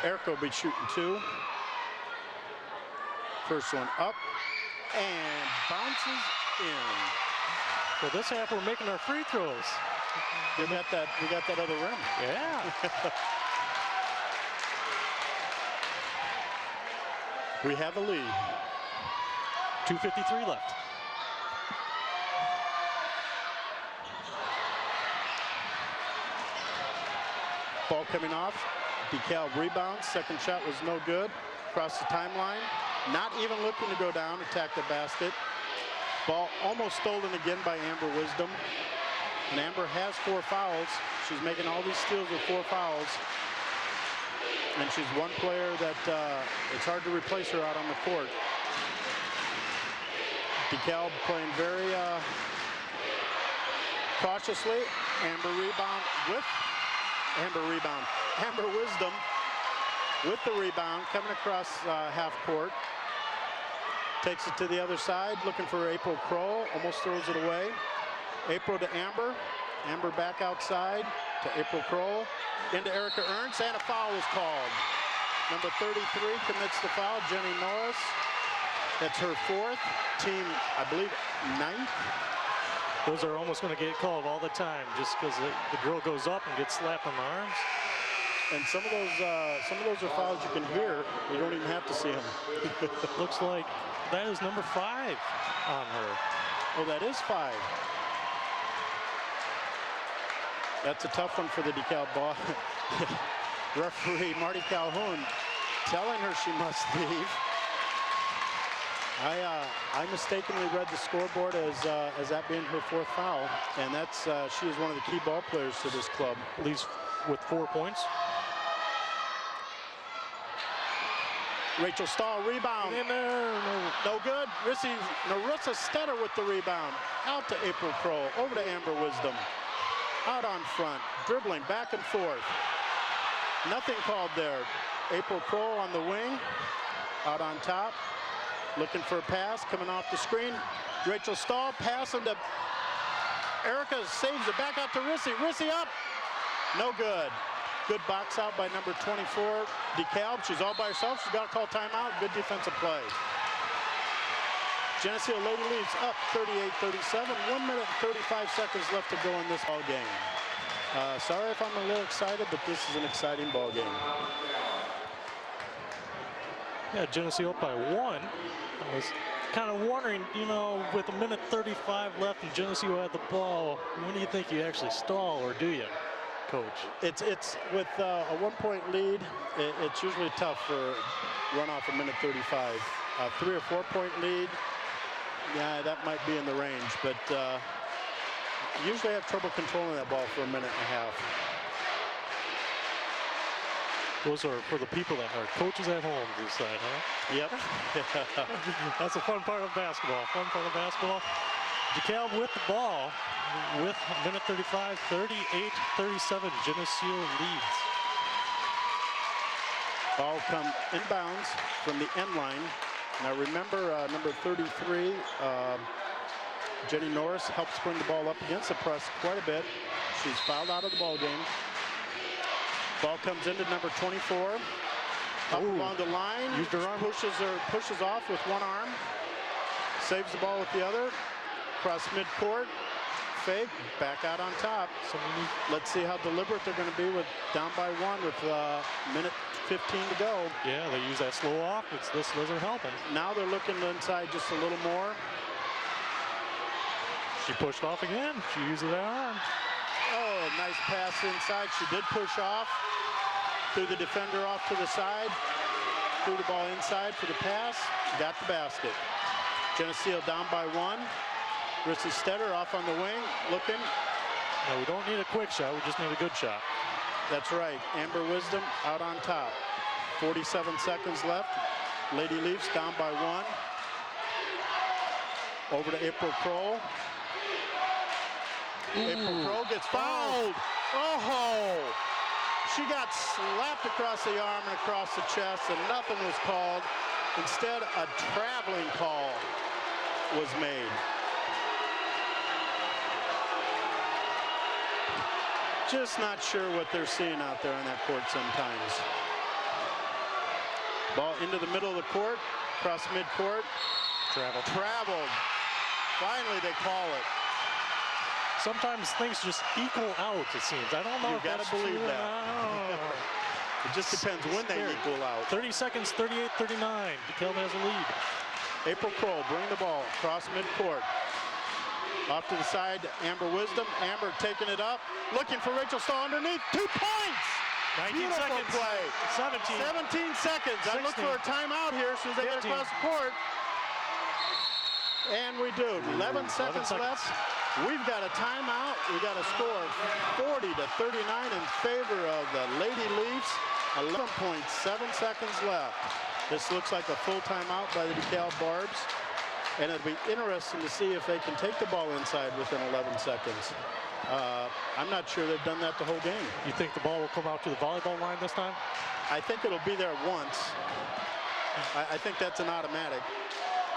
Erica will be shooting 2. First one up and bounces in. Well, this half we're making our free throws. We got that other rim. Yeah. We have a lead. 2:53 left. Ball coming off. DeKalb rebounds. Second shot was no good. Across the timeline. Not even looking to go down. Attack the basket. Ball almost stolen again by Amber Wisdom. And Amber has 4 fouls. She's making all these steals with 4 fouls. And she's one player that it's hard to replace her out on the court. DeKalb playing very cautiously. Amber Wisdom with the rebound coming across half court. Takes it to the other side, looking for April Kroll. Almost throws it away. April to Amber. Amber back outside to April Kroll. Into Erica Ernst, and a foul is called. Number 33 commits the foul, Jenny Norris. That's her 4th. Team, I believe, 9th. Those are almost going to get called all the time just because the girl goes up and gets slapped on the arms. And some of those are fouls you can hear. You don't even have to see them. Looks like that is number 5 on her. Oh, that is 5. That's a tough one for the DeKalb ball. Referee Marty Calhoun telling her she must leave. I mistakenly read the scoreboard as that being her 4th foul, and that's she is one of the key ball players to this club. Leaves with 4 points. Rachel Stahl rebound. No good. Narissa Stetter with the rebound. Out to April Kroll. Over to Amber Wisdom. Out on front. Dribbling back and forth. Nothing called there. April Kroll on the wing. Out on top. Looking for a pass. Coming off the screen. Rachel Stahl passing to Erica. Saves it back out to Rissy. Rissy up. No good. Good box out by number 24, DeKalb. She's all by herself. She's got to call timeout. Good defensive play. Geneseo Lady Leafs up 38-37. 1 minute and 35 seconds left to go in this ball game. Sorry if I'm a little excited, but this is an exciting ball game. Yeah, Geneseo up by 1. I was kind of wondering, you know, with 1 minute 35 left and Geneseo had the ball, when do you think you actually stall, or do you, Coach? It's with a 1-point lead, it's usually tough for run off 1 minute 35. 3 or 4 point lead, yeah, that might be in the range, but usually have trouble controlling that ball for 1.5 minutes. Those are for the people that are coaches at home to decide, huh? Yep. That's a fun part of basketball. Fun part of basketball. DeKalb with the ball with 1 minute 35, 38-37. Geneseo leads. Ball come inbounds from the end line. Now remember, number 33, Jenny Norris helps bring the ball up against the press quite a bit. She's fouled out of the ball game. Ball comes into number 24. Up along the line, pushes off with one arm. Saves the ball with the other. Across midcourt. Fake, back out on top. So let's see how deliberate they're going to be with down by 1 with minute 15 to go. Yeah, they use that slow off. This doesn't help them. Now they're looking inside just a little more. She pushed off again. She uses that arm. Oh, nice pass inside. She did push off. Threw the defender off to the side. Threw the ball inside for the pass. Got the basket. Geneseo down by 1. Rissa Stetter off on the wing, looking. No, we don't need a quick shot. We just need a good shot. That's right. Amber Wisdom out on top. 47 seconds left. Lady Leafs down by 1. Over to April Kroll. April Kroll gets fouled. Oh! She got slapped across the arm and across the chest, and nothing was called. Instead, a traveling call was made. Just not sure what they're seeing out there on that court sometimes. Ball into the middle of the court, across midcourt. Traveled. Finally, they call it. Sometimes things just equal out, it seems. I don't know. You gotta believe that. It just depends when they equal out. 30 seconds, 38-39. DeKalb has a lead. April Kroll bring the ball across midcourt. Off to the side, Amber Wisdom. Amber taking it up, looking for Rachel Stahl underneath. 2 points! 19 Beautiful seconds. play. 17 seconds. 16. I look for a timeout here as soon as they get across the court. And we do. 11 seconds left. We've got a timeout. We've got a score 40-39 in favor of the Lady Leafs. 11.7 seconds left. This looks like a full timeout by the DeKalb Barbs. And it'll be interesting to see if they can take the ball inside within 11 seconds. I'm not sure they've done that the whole game. You think the ball will come out to the volleyball line this time? I think it'll be there once. I think that's an automatic.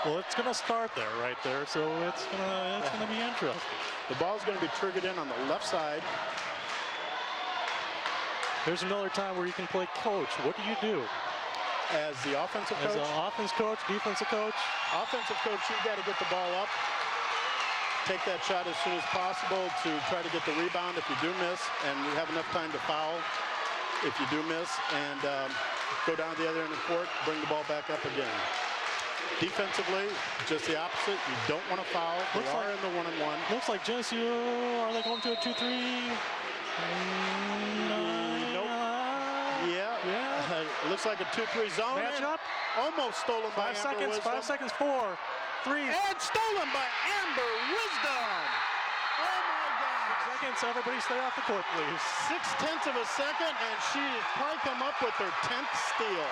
Well, it's going to start there, right there, so it's going to be interesting. The ball's going to be triggered in on the left side. There's another time where you can play coach. What do you do? As the offensive coach? As an offense coach, defensive coach? Offensive coach, you've got to get the ball up. Take that shot as soon as possible to try to get the rebound if you do miss, and you have enough time to foul if you do miss, and go down to the other end of the court, bring the ball back up again. Defensively, just the opposite. You don't want to foul. They are in the one-on-one. Looks like Geneseo, are they going to a 2-3? Nope. Yeah. It looks like a 2-3 zone. Match up. Almost stolen by Amber Wisdom. 5 seconds, 4, 3. And stolen by Amber Wisdom. Oh my God. Seconds, everybody stay off the court, please. 0.6 of a second, and she's probably come up with her 10th steal.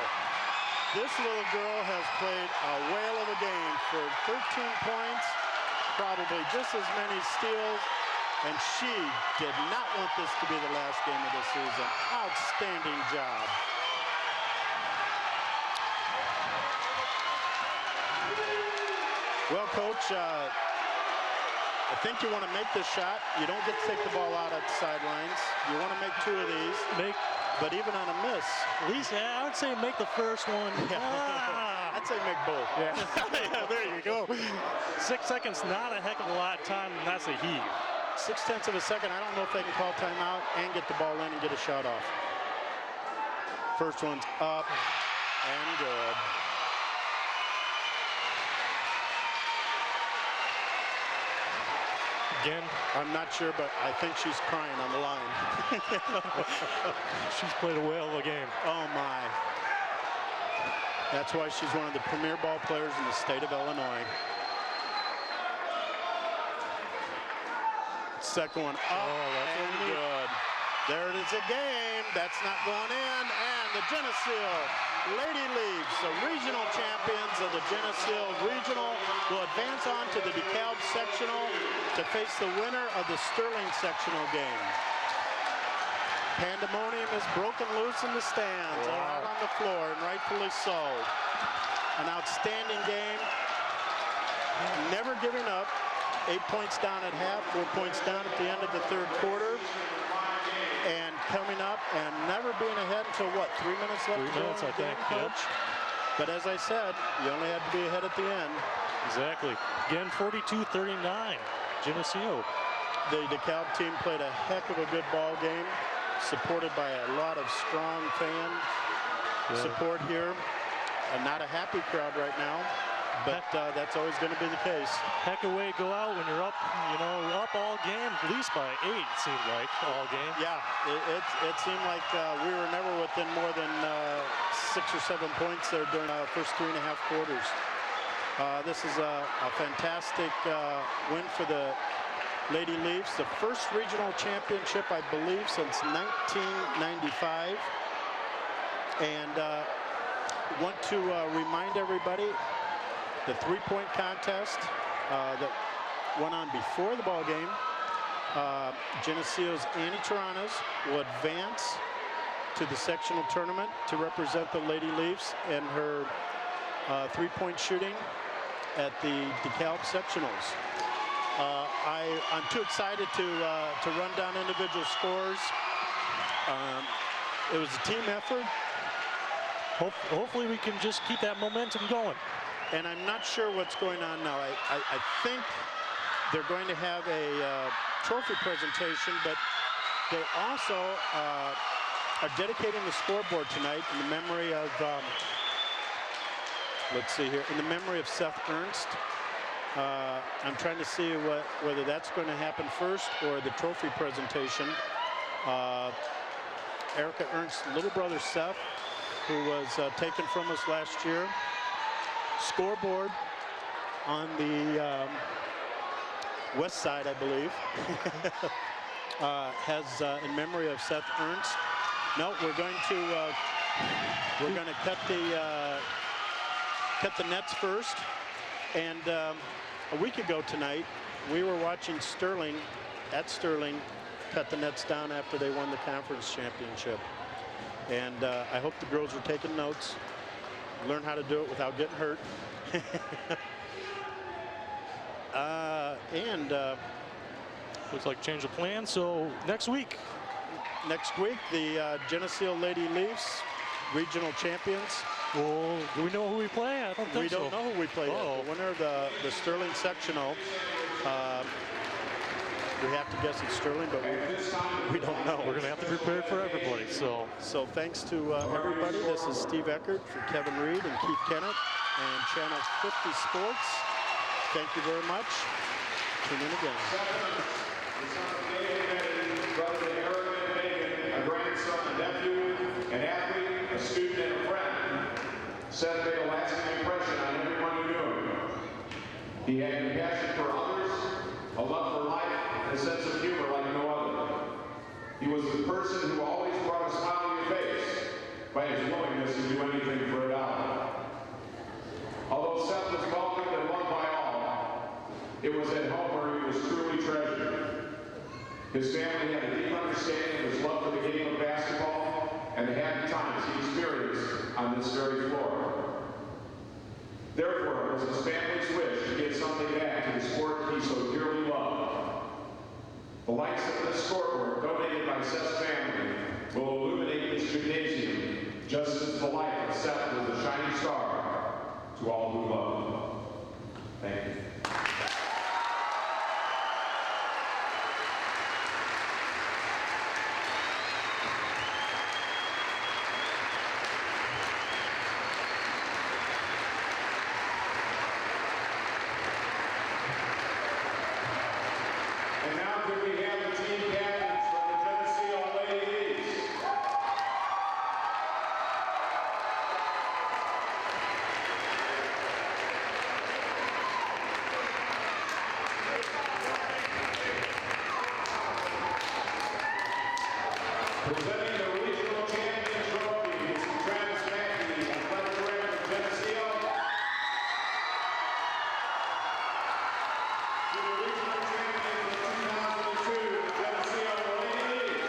This little girl has played a whale of a game for 13 points, probably just as many steals, and she did not want this to be the last game of the season. Outstanding job. Well, Coach, I think you want to make this shot. You don't get to take the ball out at the sidelines. You want to make 2 of these. But even on a miss, at least I would say make the first one. I I'd say make both. Yeah. Yeah, there you go. 6 seconds, not a heck of a lot of time, and that's a heave. 0.6 of a second. I don't know if they can call timeout and get the ball in and get a shot off. First one's up and good. Again, I'm not sure, but I think she's crying on the line. she's played a whale of a game. Oh my. That's why she's one of the premier ball players in the state of Illinois. Second one up and good. There it is again. That's not going in. And the Geneseo Lady Leafs, the regional champions of the Geneseo Regional, will advance on to the DeKalb sectional to face the winner of the Sterling sectional game. Pandemonium is broken loose in the stands, out on the floor, and rightfully so. An outstanding game. Never giving up. 8 points down at half, 4 points down at the end of the third quarter. And coming up and never being ahead until what, 3 minutes left? 3 minutes, I think, Coach? But as I said, you only had to be ahead at the end. Exactly. Again, 42-39, Geneseo. The DeKalb team played a heck of a good ball game, supported by a lot of strong fan support here. Not a happy crowd right now, but that's always going to be the case. Heck of a way to go out when you're up, up all game, at least by 8, it seemed like, all game. Yeah, it seemed like we were never within more than 6 or 7 points there during the first 3.5 quarters. This is a fantastic win for the Lady Leafs, the first regional championship, I believe, since 1995. And want to remind everybody, the three-point contest that went on before the ball game, Geneseo's Annie Taranas will advance to the sectional tournament to represent the Lady Leafs and her three-point shooting at the DeKalb sectionals. I'm too excited to run down individual scores. It was a team effort. Hopefully we can just keep that momentum going. And I'm not sure what's going on now. I think they're going to have a trophy presentation, but they also are dedicating the scoreboard tonight in the memory of, let's see here, in the memory of Seth Ernst. I'm trying to see whether that's going to happen first or the trophy presentation. Erica Ernst's little brother Seth, who was taken from us last year. Scoreboard on the west side, I believe, has in memory of Seth Ernst. No, we're going to cut the nets first. And a week ago tonight, we were watching Sterling cut the nets down after they won the conference championship. And I hope the girls are taking notes, learn how to do it without getting hurt. Looks like change of plan. So next week, the Geneseo Lady Leafs, regional champions. Well, do we know who we play? I don't think so. We don't know who we play yet. The winner of the Sterling sectional. We have to guess it's Sterling, but we don't know. We're going to have to prepare for everybody. So thanks to everybody. This is Steve Eckert for Kevin Reed and Keith Kennett and Channel 50 Sports. Thank you very much. Tune in again. Brother Eric, a grandson, a nephew, an athlete, a student, and a friend. Seth made a lasting impression on everyone who knew him. He had compassion for others, a love for life, and a sense of humor like no other. He was the person who always brought a smile to your face by his willingness to do anything for a dollar. Although Seth was welcomed and loved by all, it was at home where he was truly treasured. His family had a deep understanding of his love for the game of basketball and the happy times he experienced on this very floor. Therefore, it was his family's wish to give something back to the sport he so dearly loved. The likes of this scoreboard, donated by Seth's family, will illuminate this gymnasium, just as the life of Seth was a shining star, to all who love him. Thank you. And now can we have the team captains from the Geneseo ladies? Presenting the regional champion trophy is Travis Mackey, athletic director of Geneseo. To the regional champions of 2002, the Geneseo ladies.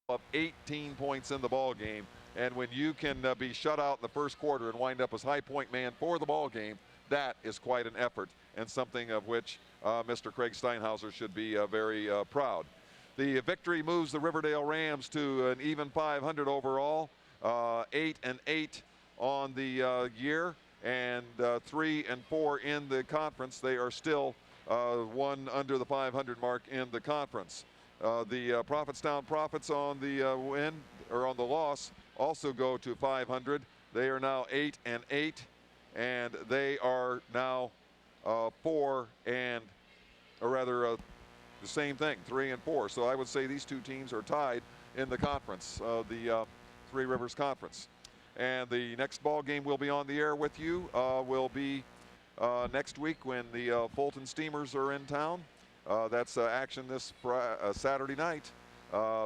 Of 18 points in the ball game, and when you can be shut out in the first quarter and wind up as high point man for the ball game, that is quite an effort and something of which Mr. Craig Steinhauser should be very proud. The victory moves the Riverdale Rams to an even 500 overall, 8-8 on the year, and 3-4 in the conference. They are still one under the 500 mark in the conference. The Prophetstown Prophets on the win or on the loss also go to 500. They are now 8-8, and they are now the same thing, 3-4. So I would say these two teams are tied in the conference, the Three Rivers Conference. And the next ball game we'll be on the air with you will be next week when the Fulton Steamers are in town. That's action this Saturday night.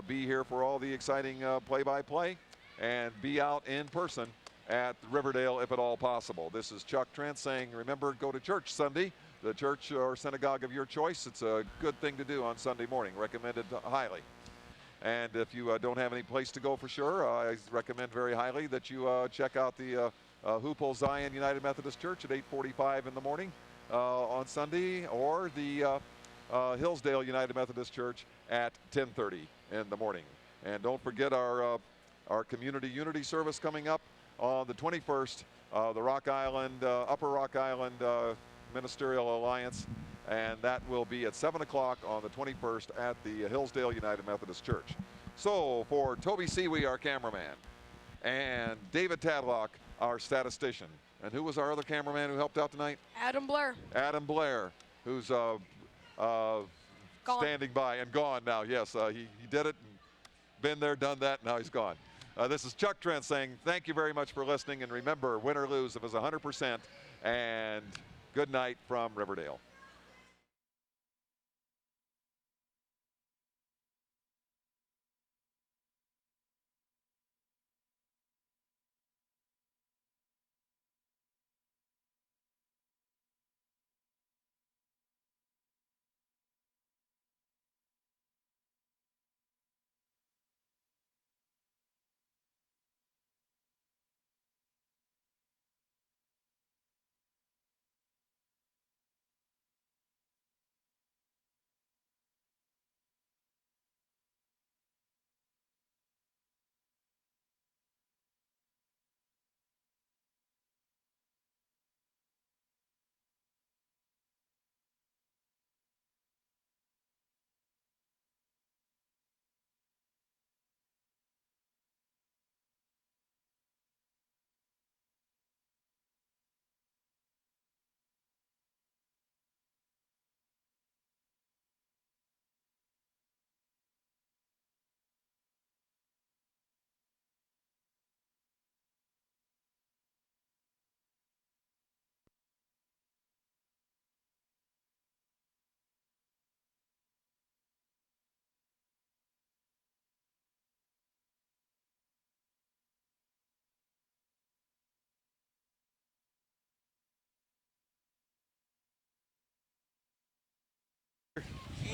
Be here for all the exciting play-by-play and be out in person at Riverdale if at all possible. This is Chuck Trent saying, remember, go to church Sunday, the church or synagogue of your choice. It's a good thing to do on Sunday morning, recommended highly. And if you don't have any place to go for sure, I recommend very highly that you check out the Hoople Zion United Methodist Church at 8:45 in the morning on Sunday, or the Hillsdale United Methodist Church at 10:30 in the morning. And don't forget our community unity service coming up on the 21st, the Rock Island, Upper Rock Island Ministerial Alliance, and that will be at 7 o'clock on the 21st at the Hillsdale United Methodist Church. So for Toby Seawee, our cameraman, and David Tadlock, our statistician, and who was our other cameraman who helped out tonight? Adam Blair. Adam Blair, who's standing by and gone now. Yes, he did it and been there, done that, now he's gone. This is Chuck Trent saying thank you very much for listening, and remember, win or lose, it was 100%, and good night from Riverdale.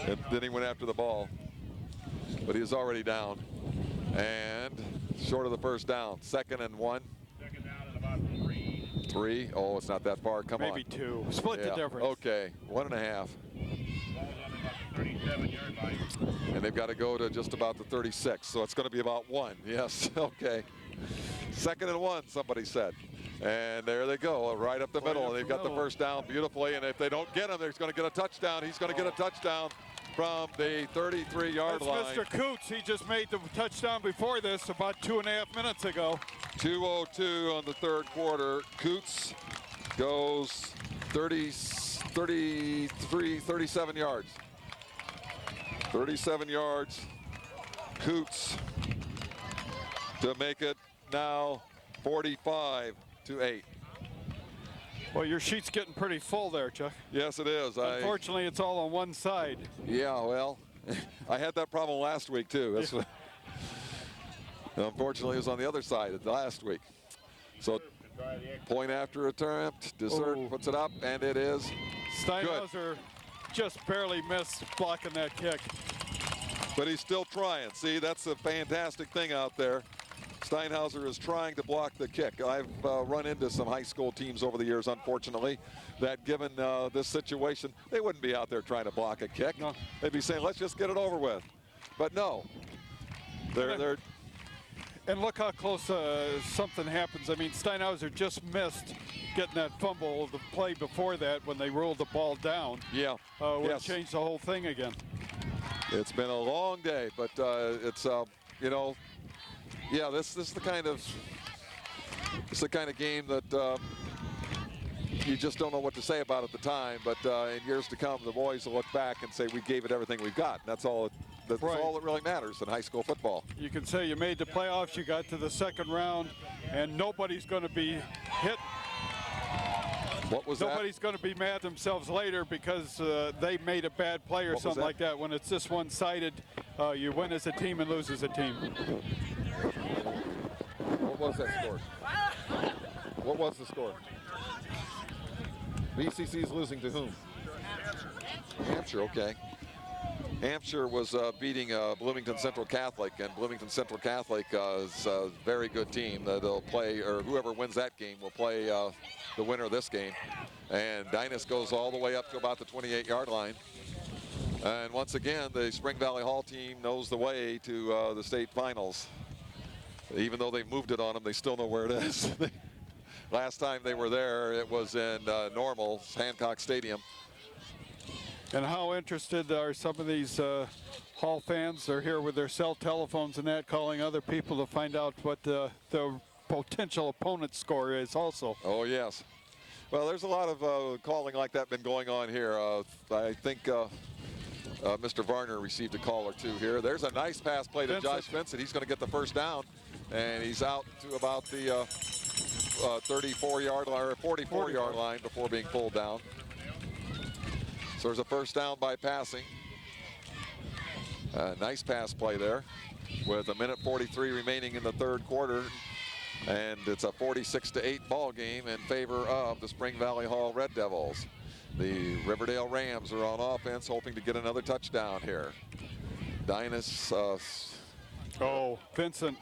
And then he went after the ball, but he was already down. And short of the first down, 2nd and 1. Second down and about 3. 3? Oh, it's not that far. Come on. Maybe 2. Split the difference. Okay, 1.5. Ball's on about the 37-yard line. And they've got to go to just about the 36, so it's going to be about 1. Yes, okay. 2nd and 1, somebody said. And there they go, right up the middle. And they've got the first down beautifully, and if they don't get him, they're going to get a touchdown. He's going to get a touchdown from the 33-yard line. That's Mr. Coots. He just made the touchdown before this about 2.5 minutes ago. 2:02 on the 3rd quarter. Coots goes 37 yards. 37 yards. Coots to make it now 45-8. Well, your sheet's getting pretty full there, Chuck. Yes, it is. Unfortunately, it's all on one side. Yeah, well, I had that problem last week too. That's what, unfortunately, it was on the other side last week. So, point after attempt. Dessert puts it up, and it is Steinhauser just barely missed blocking that kick. But he's still trying. See, that's a fantastic thing out there. Steinhauser is trying to block the kick. I've run into some high school teams over the years, unfortunately, that given this situation, they wouldn't be out there trying to block a kick. No. They'd be saying, let's just get it over with. But no, they're And look how close something happens. I mean, Steinhauser just missed getting that fumble the play before that when they rolled the ball down. Yeah. Would change the whole thing again. It's been a long day, but it's you know, yeah, this is the kind of game that you just don't know what to say about at the time. But in years to come, the boys will look back and say we gave it everything we've got. That's all. That's all that really matters in high school football. You can say you made the playoffs, you got to the 2nd round, and nobody's going to be hit. What was Nobody's going to be mad at themselves later because they made a bad play or something like that. When it's this one-sided, you win as a team and lose as a team. What was that score? What was the score? BCC is losing to whom? Hampshire, okay. Hampshire was beating Bloomington Central Catholic, and Bloomington Central Catholic is a very good team. They'll play, or whoever wins that game will play the winner of this game. And Dynas goes all the way up to about the 28-yard line. And once again, the Spring Valley Hall team knows the way to the state finals. Even though they moved it on them, they still know where it is. Last time they were there, it was in Normal, Hancock Stadium. And how interested are some of these Hall fans? They're here with their cell telephones and that, calling other people to find out what the potential opponent's score is also. Oh, yes. Well, there's a lot of calling like that been going on here. I think Mr. Varner received a call or two here. There's a nice pass play to Josh Vincent. He's going to get the first down, and he's out to about the 34-yard line or 44-yard line before being pulled down. So there's a first down by passing. Nice pass play there with 1:43 remaining in the third quarter. And it's a 46-8 ball game in favor of the Spring Valley Hall Red Devils. The Riverdale Rams are on offense, hoping to get another touchdown here. Vincent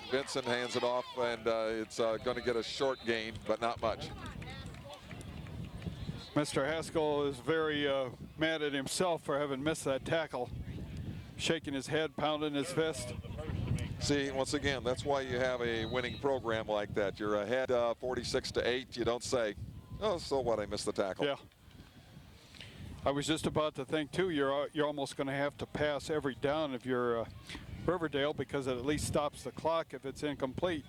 hands it off, and it's going to get a short gain, but not much. Mr. Haskell is very mad at himself for having missed that tackle. Shaking his head, pounding his fist. See, once again, that's why you have a winning program like that. You're ahead 46-8. You don't say, oh, so what, I missed the tackle. Yeah. I was just about to think, too, you're almost going to have to pass every down if you're Riverdale, because it at least stops the clock if it's incomplete.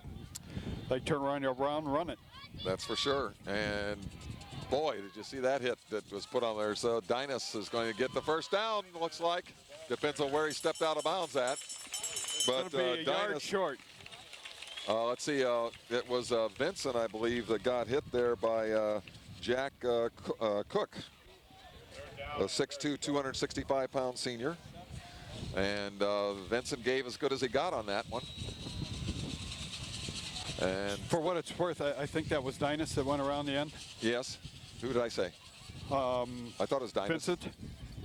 They turn around and run it. That's for sure. And, boy, did you see that hit that was put on there. So Dinas is going to get the first down, looks like. Depends on where he stepped out of bounds at. But it's going to be a yard short. Let's see. It was Vincent, I believe, that got hit there by Jack Cook, a 6'2", 265-pound senior. And Vincent gave as good as he got on that one. And for what it's worth, I think that was Dinas that went around the end. Yes. Who did I say? I thought it was Dinas. Vincent.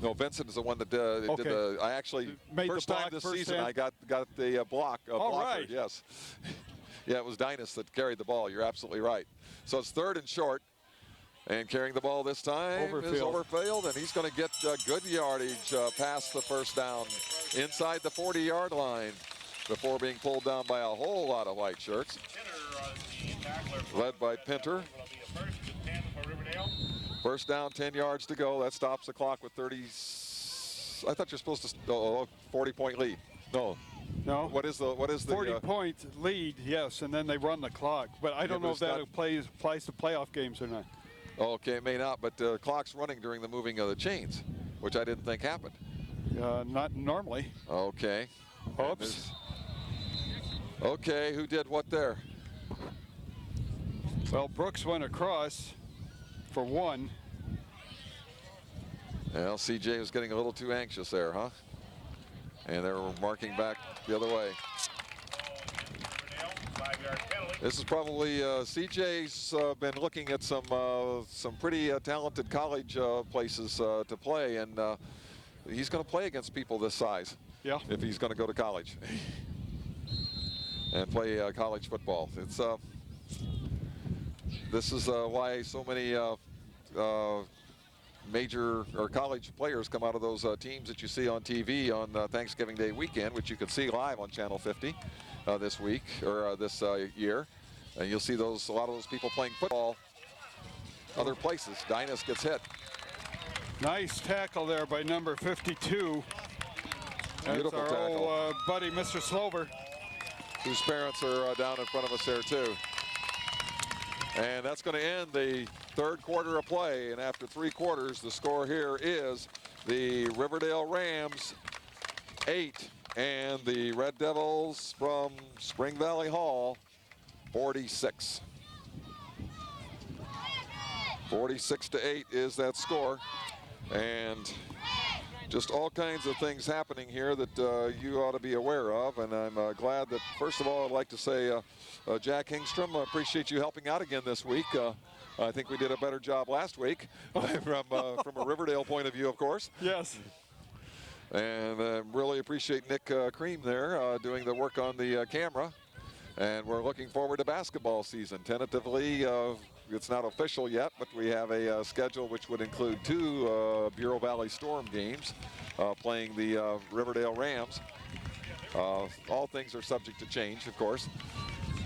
No, Vincent is the one that did the. I actually first time this season I got the block. All right. Yes. Yeah, it was Dinas that carried the ball. You're absolutely right. So it's third and short, and carrying the ball this time is Overfield, and he's going to get good yardage past the first down inside the 40-yard line before being pulled down by a whole lot of white shirts, led by Pinter. First down, 10 yards to go. That stops the clock with 30. I thought you're supposed to 40-point lead. No. What is the 40-point lead? Yes, and then they run the clock. But I don't know if that applies to playoff games or not. Okay, it may not. But the clock's running during the moving of the chains, which I didn't think happened. Not normally. Okay. Oops. Okay, who did what there? Well, Brooks went across for one. Well, CJ was getting a little too anxious there, huh? And they were marking back the other way. This is probably CJ's been looking at some pretty talented college places to play, and he's going to play against people this size. Yeah. If he's going to go to college and play college football. It's this is why so many major or college players come out of those teams that you see on TV on Thanksgiving Day weekend, which you can see live on Channel 50 this week or this year. And you'll see a lot of those people playing football other places. Dinas gets hit. Nice tackle there by number 52. Beautiful our tackle. Old, buddy, Mr. Slover, whose parents are down in front of us there too. And that's going to end the third quarter of play. And after 3 quarters, the score here is the Riverdale Rams 8 and the Red Devils from Spring Valley Hall 46. 46-8 is that score. And just all kinds of things happening here that you ought to be aware of. And I'm glad that, first of all, I'd like to say, Jack Hingstrom, I appreciate you helping out again this week. I think we did a better job last week from a Riverdale point of view, of course. Yes. And really appreciate Nick Cream there doing the work on the camera. And we're looking forward to basketball season. Tentatively, it's not official yet, but we have a schedule which would include 2 Bureau Valley Storm games playing the Riverdale Rams. All things are subject to change, of course.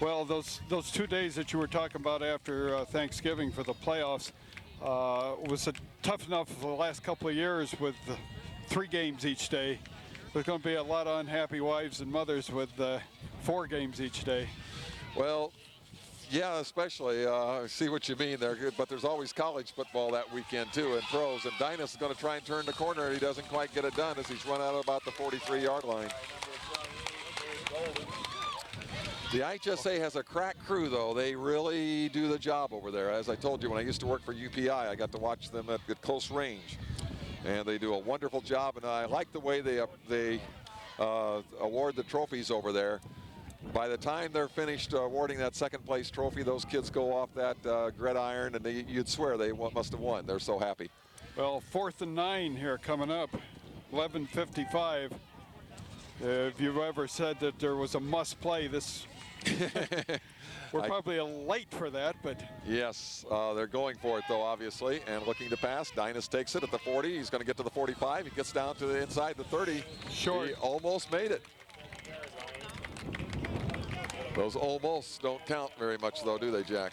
Well, those 2 days that you were talking about after Thanksgiving for the playoffs was tough enough for the last couple of years with 3 games each day. There's going to be a lot of unhappy wives and mothers with 4 games each day. Well, Yeah, especially. I see what you mean there, but there's always college football that weekend too, and pros. And Dynas is going to try and turn the corner, and he doesn't quite get it done as he's run out of about the 43-yard line. The IHSA has a crack crew, though. They really do the job over there. As I told you, when I used to work for UPI, I got to watch them at close range, and they do a wonderful job. And I like the way they award the trophies over there. By the time they're finished awarding that second place trophy, those kids go off that gridiron, and you'd swear they must have won. They're so happy. Well, 4th and 9 here coming up, 11:55. If you've ever said that there was a must play, this we're probably late for that, but yes, they're going for it though, obviously, and looking to pass. Dynas takes it at the 40. He's going to get to the 45. He gets down to the inside the 30. Short. He almost made it. Those almost don't count very much, though, do they, Jack?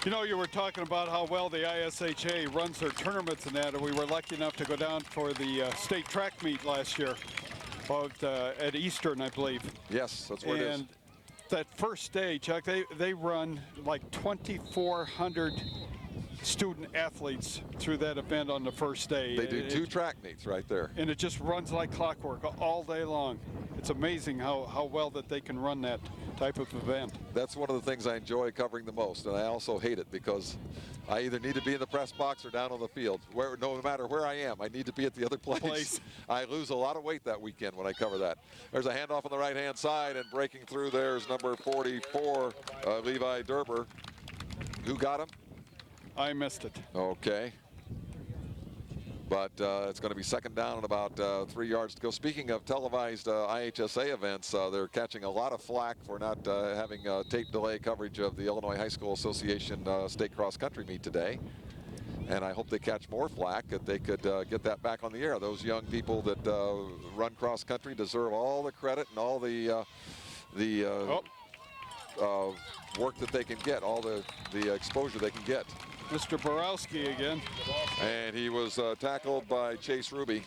You know, you were talking about how well the ISHA runs their tournaments and that, and we were lucky enough to go down for the state track meet last year at Eastern, I believe. Yes, that's where it is. And that first day, Chuck, they run like 2,400 student athletes through that event on the first day. They do 2 track meets right there. And it just runs like clockwork all day long. It's amazing how well that they can run that type of event. That's one of the things I enjoy covering the most, and I also hate it because I either need to be in the press box or down on the field. No matter where I am, I need to be at the other place. I lose a lot of weight that weekend when I cover that. There's a handoff on the right-hand side, and breaking through there's number 44, Levi Derber. Who got him? I missed it. Okay. But it's going to be second down and about 3 yards to go. Speaking of televised IHSA events, they're catching a lot of flack for not having tape delay coverage of the Illinois High School Association state cross country meet today. And I hope they catch more flack, that they could get that back on the air. Those young people that run cross country deserve all the credit and all the work that they can get, all the exposure they can get. Mr. Borowski again. And he was tackled by Chase Ruby.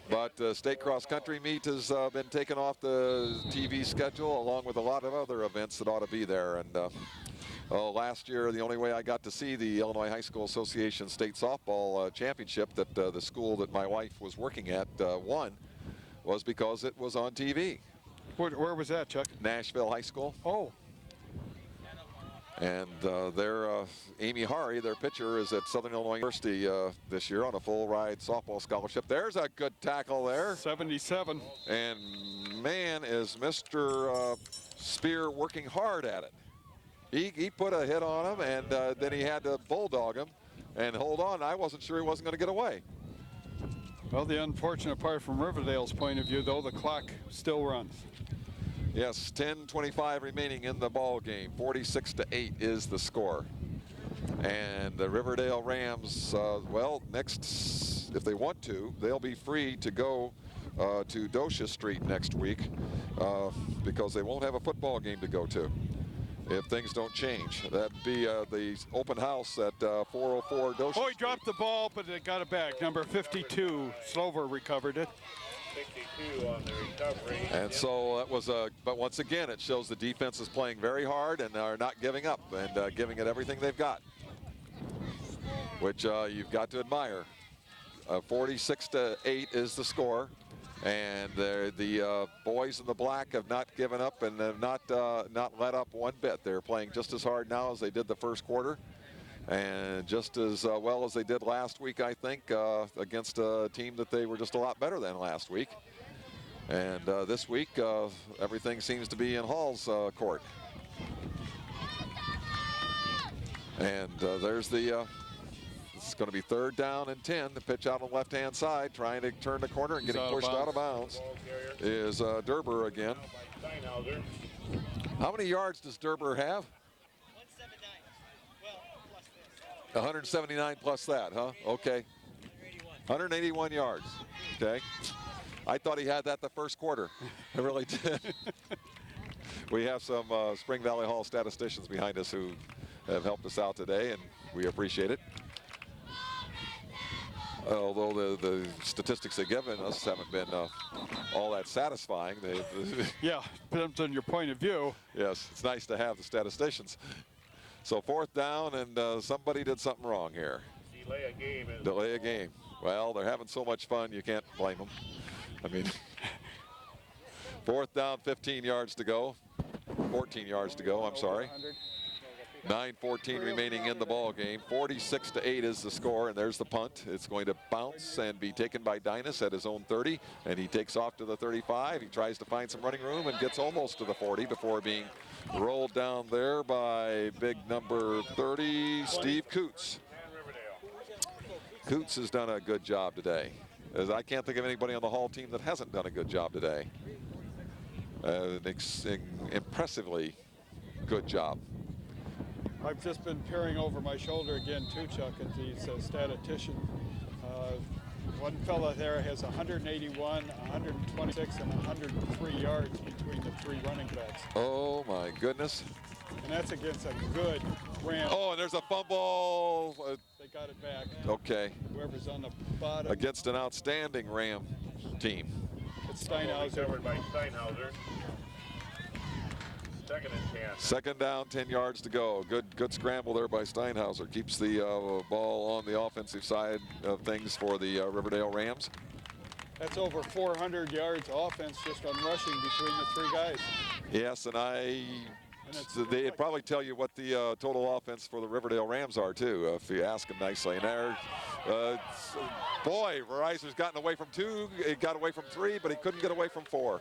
But state cross country meet has been taken off the TV schedule, along with a lot of other events that ought to be there. And last year, the only way I got to see the Illinois High School Association State Softball Championship that the school that my wife was working at won was because it was on TV. Where was that, Chuck? Nashville High School. Oh. And Amy Hari, their pitcher, is at Southern Illinois University this year on a full ride softball scholarship. There's a good tackle there. 77. And man, is Mr. Spear working hard at it. He put a hit on him, and then he had to bulldog him and hold on. I wasn't sure he wasn't going to get away. Well, the unfortunate part from Riverdale's point of view, though, the clock still runs. Yes, 10:25 remaining in the ball game. 46-8 is the score. And the Riverdale Rams, well, next, if they want to, they'll be free to go to Dosha Street next week because they won't have a football game to go to if things don't change. That'd be the open house at 404 Dosha Oh, he Street. dropped the ball, but it got it back. Number 52, Slover recovered it. 52 on the recovery. And so that was but once again, it shows the defense is playing very hard and are not giving up and giving it everything they've got, which you've got to admire. 46-8 is the score, and the boys in the black have not given up and have not let up one bit. They're playing just as hard now as they did the first quarter, and just as well as they did last week, I think, against a team that they were just a lot better than last week. And this week, everything seems to be in Hall's court. And there's the, it's going to be 3rd down and 10. The pitch out on the left-hand side, trying to turn the corner and getting pushed out of bounds is Derber again. How many yards does Derber have? 179 plus that, huh? Okay. 181 yards. Okay. I thought he had that the first quarter. I really did. We have some Spring Valley Hall statisticians behind us who have helped us out today, and we appreciate it. Although the statistics they've given us haven't been all that satisfying. Yeah, depends on your point of view. Yes, it's nice to have the statisticians. So 4th down, and somebody did something wrong here. Delay a game. Delay a game. Well, they're having so much fun, you can't blame them. I mean, 4th down, 15 yards to go. 14 yards to go, I'm sorry. 9:14 remaining in the ball game. 46-8 is the score, and there's the punt. It's going to bounce and be taken by Dynas at his own 30, and he takes off to the 35. He tries to find some running room and gets almost to the 40 before being rolled down there by big number 30, Steve Coots. Coots has done a good job today, as I can't think of anybody on the Hall team that hasn't done a good job today. An impressively good job. I've just been peering over my shoulder again too, Chuck, at these statisticians. One fella there has 181, 126, and 103 yards between the 3 running backs. Oh my goodness. And that's against a good Ram. Oh, and there's a fumble. They got it back. Okay. Whoever's on the bottom. Against an outstanding Ram team. It's Steinhauser. Covered by Steinhauser. 2nd and 10. 2nd down, 10 yards to go. Good scramble there by Steinhauser. Keeps the ball on the offensive side of things for the Riverdale Rams. That's over 400 yards offense just on rushing between the 3 guys. Yes, and they'd probably tell you what the total offense for the Riverdale Rams are too, if you ask them nicely. And there, boy, Verizon's gotten away from 2. He got away from 3, but he couldn't get away from 4.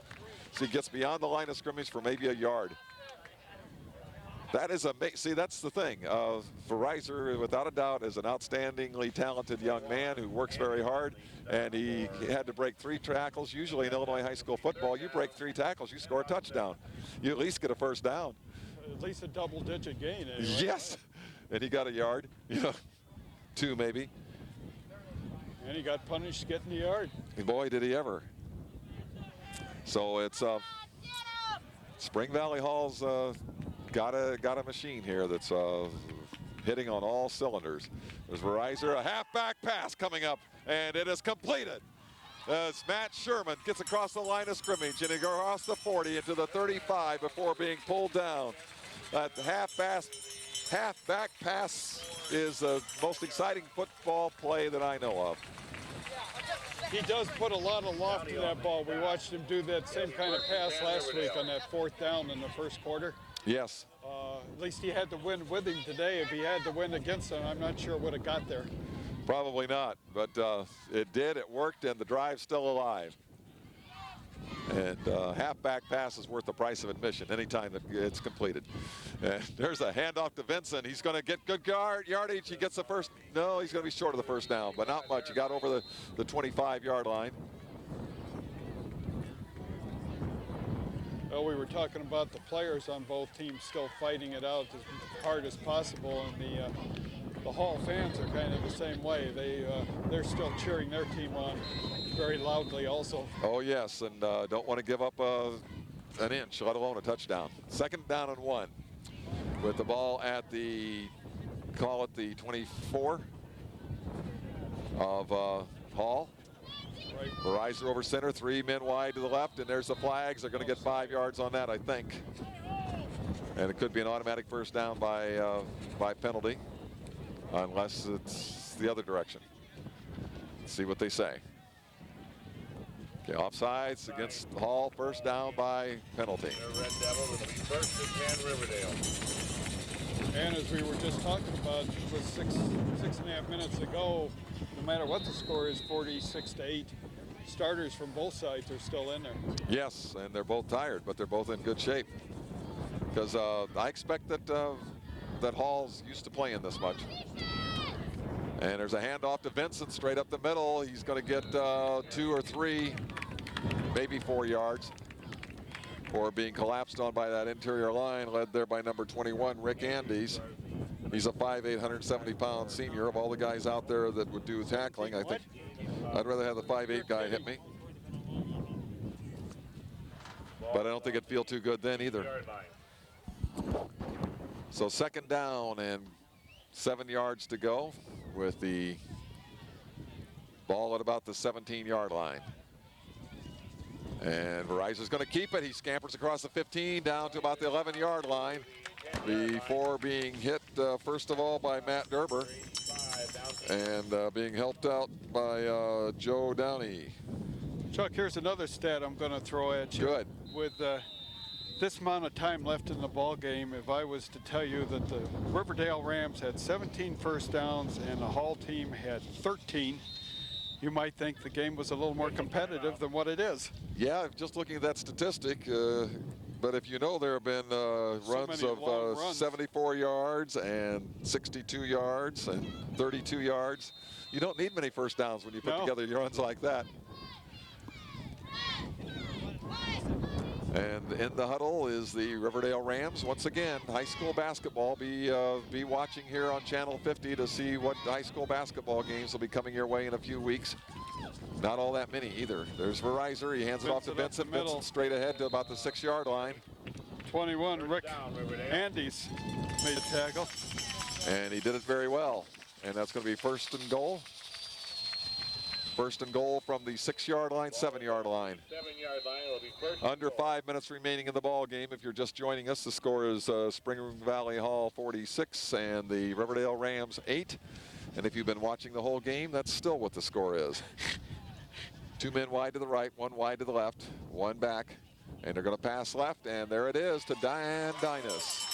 So he gets beyond the line of scrimmage for maybe a yard. That is amazing. See, that's the thing. Verizon, without a doubt, is an outstandingly talented young man who works very hard, and he had to break 3 tackles. Usually in Illinois high school football, you break 3 tackles, you score a touchdown. You at least get a 1st down. At least a double-digit gain, anyway. Yes, and he got a yard, 2 maybe. And he got punished getting the yard. Boy, did he ever. So it's Spring Valley Hall's got a machine here that's hitting on all cylinders. There's Verizon, a halfback pass coming up, and it is completed. As Matt Sherman gets across the line of scrimmage and he goes across the 40 into the 35 before being pulled down. That halfback pass is the most exciting football play that I know of. He does put a lot of loft in that ball. We watched him do that same kind of pass last week on that 4th down in the 1st quarter. Yes. At least he had to win with him today. If he had to win against him, I'm not sure would have got there. Probably not, but it did, it worked, and the drive's still alive. And halfback pass is worth the price of admission anytime that it's completed. And there's a handoff to Vincent. He's going to get good yardage. He gets the first. No, he's going to be short of the 1st down, but not much. He got over the 25-yard line. Well, we were talking about the players on both teams still fighting it out as hard as possible, and the Hall fans are kind of the same way. They're still cheering their team on very loudly also. Oh, yes, and don't want to give up an inch, let alone a touchdown. 2nd down and 1 with the ball at the, call it the 24 of Hall. Right. Verizon over center, 3 men wide to the left, and there's the flags. They're going to get 5 yards on that, I think. And it could be an automatic 1st down by penalty, unless it's the other direction. Let's see what they say. Okay, offsides against Hall, 1st down by penalty. The Red Devils will be 1st and 10 Riverdale. And as we were just talking about, with 6.5 minutes ago, no matter what the score is, 46-8, starters from both sides are still in there. Yes, and they're both tired, but they're both in good shape. Because I expect that Hall's used to playing this much. And there's a handoff to Vincent straight up the middle. He's going to get 2 or 3, maybe 4 yards, for being collapsed on by that interior line, led there by number 21, Rick Andes. He's a 5'8", 170-pound senior. Of all the guys out there that would do tackling, I think I'd rather have the 5'8" guy hit me. But I don't think it'd feel too good then either. So 2nd down and 7 yards to go with the Ball at about the 17-yard line. And Verizon's going to keep it. He scampers across the 15 down to about the 11-yard line before being hit, first of all, by Matt Derber and being helped out by Joe Downey. Chuck, here's another stat I'm going to throw at you. Good. With this amount of time left in the ball game, if I was to tell you that the Riverdale Rams had 17 first downs and the Hall team had 13, you might think the game was a little more competitive than what it is. Yeah, just looking at that statistic, but if you know there have been runs of runs. 74 yards and 62 yards and 32 yards, you don't need many first downs when you put together runs like that. And in the huddle is the Riverdale Rams. Once again, high school basketball. Be watching here on Channel 50 to see what high school basketball games will be coming your way in a few weeks. Not all that many either. There's Verizon. He hands it off to Vincent. Vincent straight ahead to about the 6-yard line. 21, Rick Andes made a tackle. And he did it very well. And that's going to be first and goal. First and goal from the 6-yard line, 7-yard line. 7-yard line. It'll be first. Under 5 minutes remaining in the ball game. If you're just joining us, the score is Spring Valley Hall 46 and the Riverdale Rams 8. And if you've been watching the whole game, that's still what the score is. 2 men wide to the right, 1 wide to the left, 1 back. And they're going to pass left, and there it is to Dan Dinas.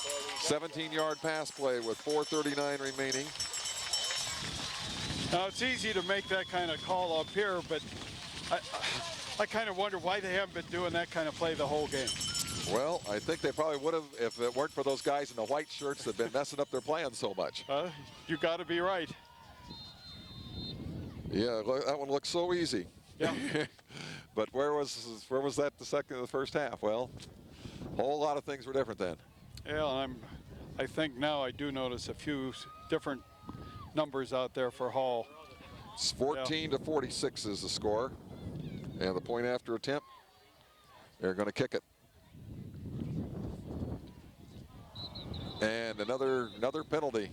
17-yard pass play with 4:39 remaining. Now, it's easy to make that kind of call up here, but I kind of wonder why they haven't been doing that kind of play the whole game. Well, I think they probably would have if it weren't for those guys in the white shirts that have been messing up their plans so much. You got to be right. Yeah, that one looks so easy. Yeah. But where was that the first half? Well, a whole lot of things were different then. Yeah, I think now I do notice a few different numbers out there for Hall. It's 14 to 46 is the score. And the point after attempt, they're going to kick it. And another penalty.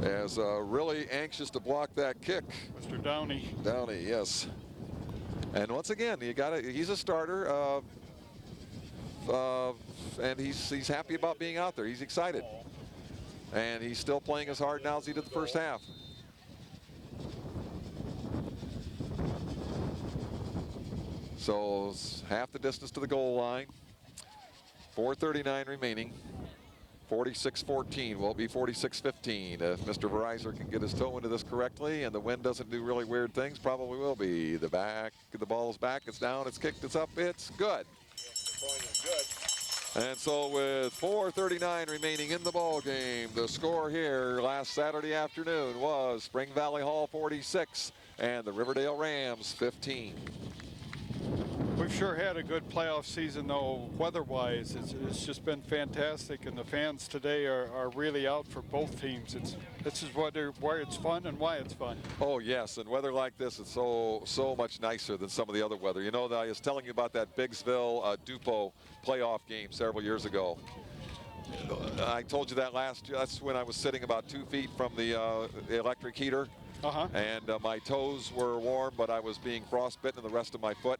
As really anxious to block that kick. Mr. Downey. Downey, yes. And once again, he's a starter. And he's happy about being out there. He's excited. And he's still playing as hard now as he did the first half. So it's half the distance to the goal line. 4:39 remaining. 46-14. Will it be 46-15? If Mr. Verizon can get his toe into this correctly and the wind doesn't do really weird things, probably will be. The ball is back, it's down, it's kicked, it's up, it's good. The point is good. And so with 4:39 remaining in the ball game, the score here last Saturday afternoon was Spring Valley Hall 46 and the Riverdale Rams 15. We've sure had a good playoff season, though, weather-wise. It's just been fantastic, and the fans today are really out for both teams. This is where it's fun and why it's fun. Oh, yes, and weather like this is so much nicer than some of the other weather. You know, I was telling you about that Biggsville Dupo playoff game several years ago. I told you that last year. That's when I was sitting about 2 feet from the electric heater, and my toes were warm, but I was being frostbitten in the rest of my foot.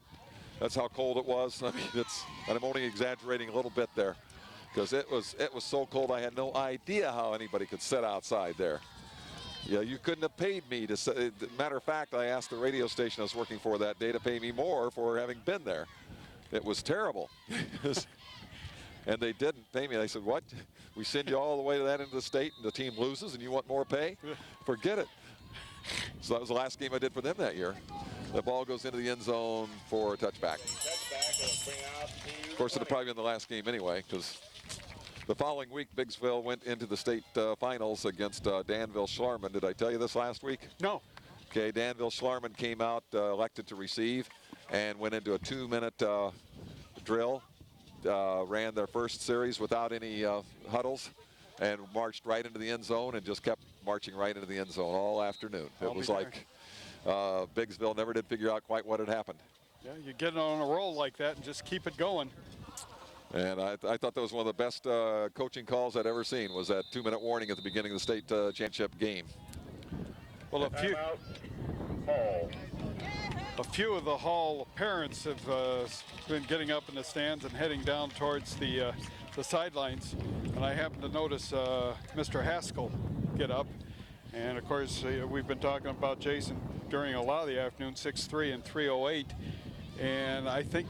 That's how cold it was. I mean, and I'm only exaggerating a little bit there, because it was so cold I had no idea how anybody could sit outside there. Yeah, you couldn't have paid me to sit. Matter of fact, I asked the radio station I was working for that day to pay me more for having been there. It was terrible. And they didn't pay me. They said, what? We send you all the way to that end of the state and the team loses and you want more pay? Forget it. So that was the last game I did for them that year. The ball goes into the end zone for a touchback. Of course, it'll probably been the last game anyway, because the following week, Biggsville went into the state finals against Danville Schlarman. Did I tell you this last week? No. Okay, Danville Schlarman came out elected to receive and went into a 2-minute drill. Ran their first series without any huddles and marched right into the end zone and just kept marching right into the end zone all afternoon. It was like Biggsville never did figure out quite what had happened. Yeah, you get on a roll like that and just keep it going. And I thought that was one of the best coaching calls I'd ever seen, was that 2-minute warning at the beginning of the state championship game. Well, Hall. A few of the Hall parents have been getting up in the stands and heading down towards the sidelines. And I happened to notice Mr. Haskell get up. And of course, we've been talking about Jason during a lot of the afternoon, 6'3" and 308. And I think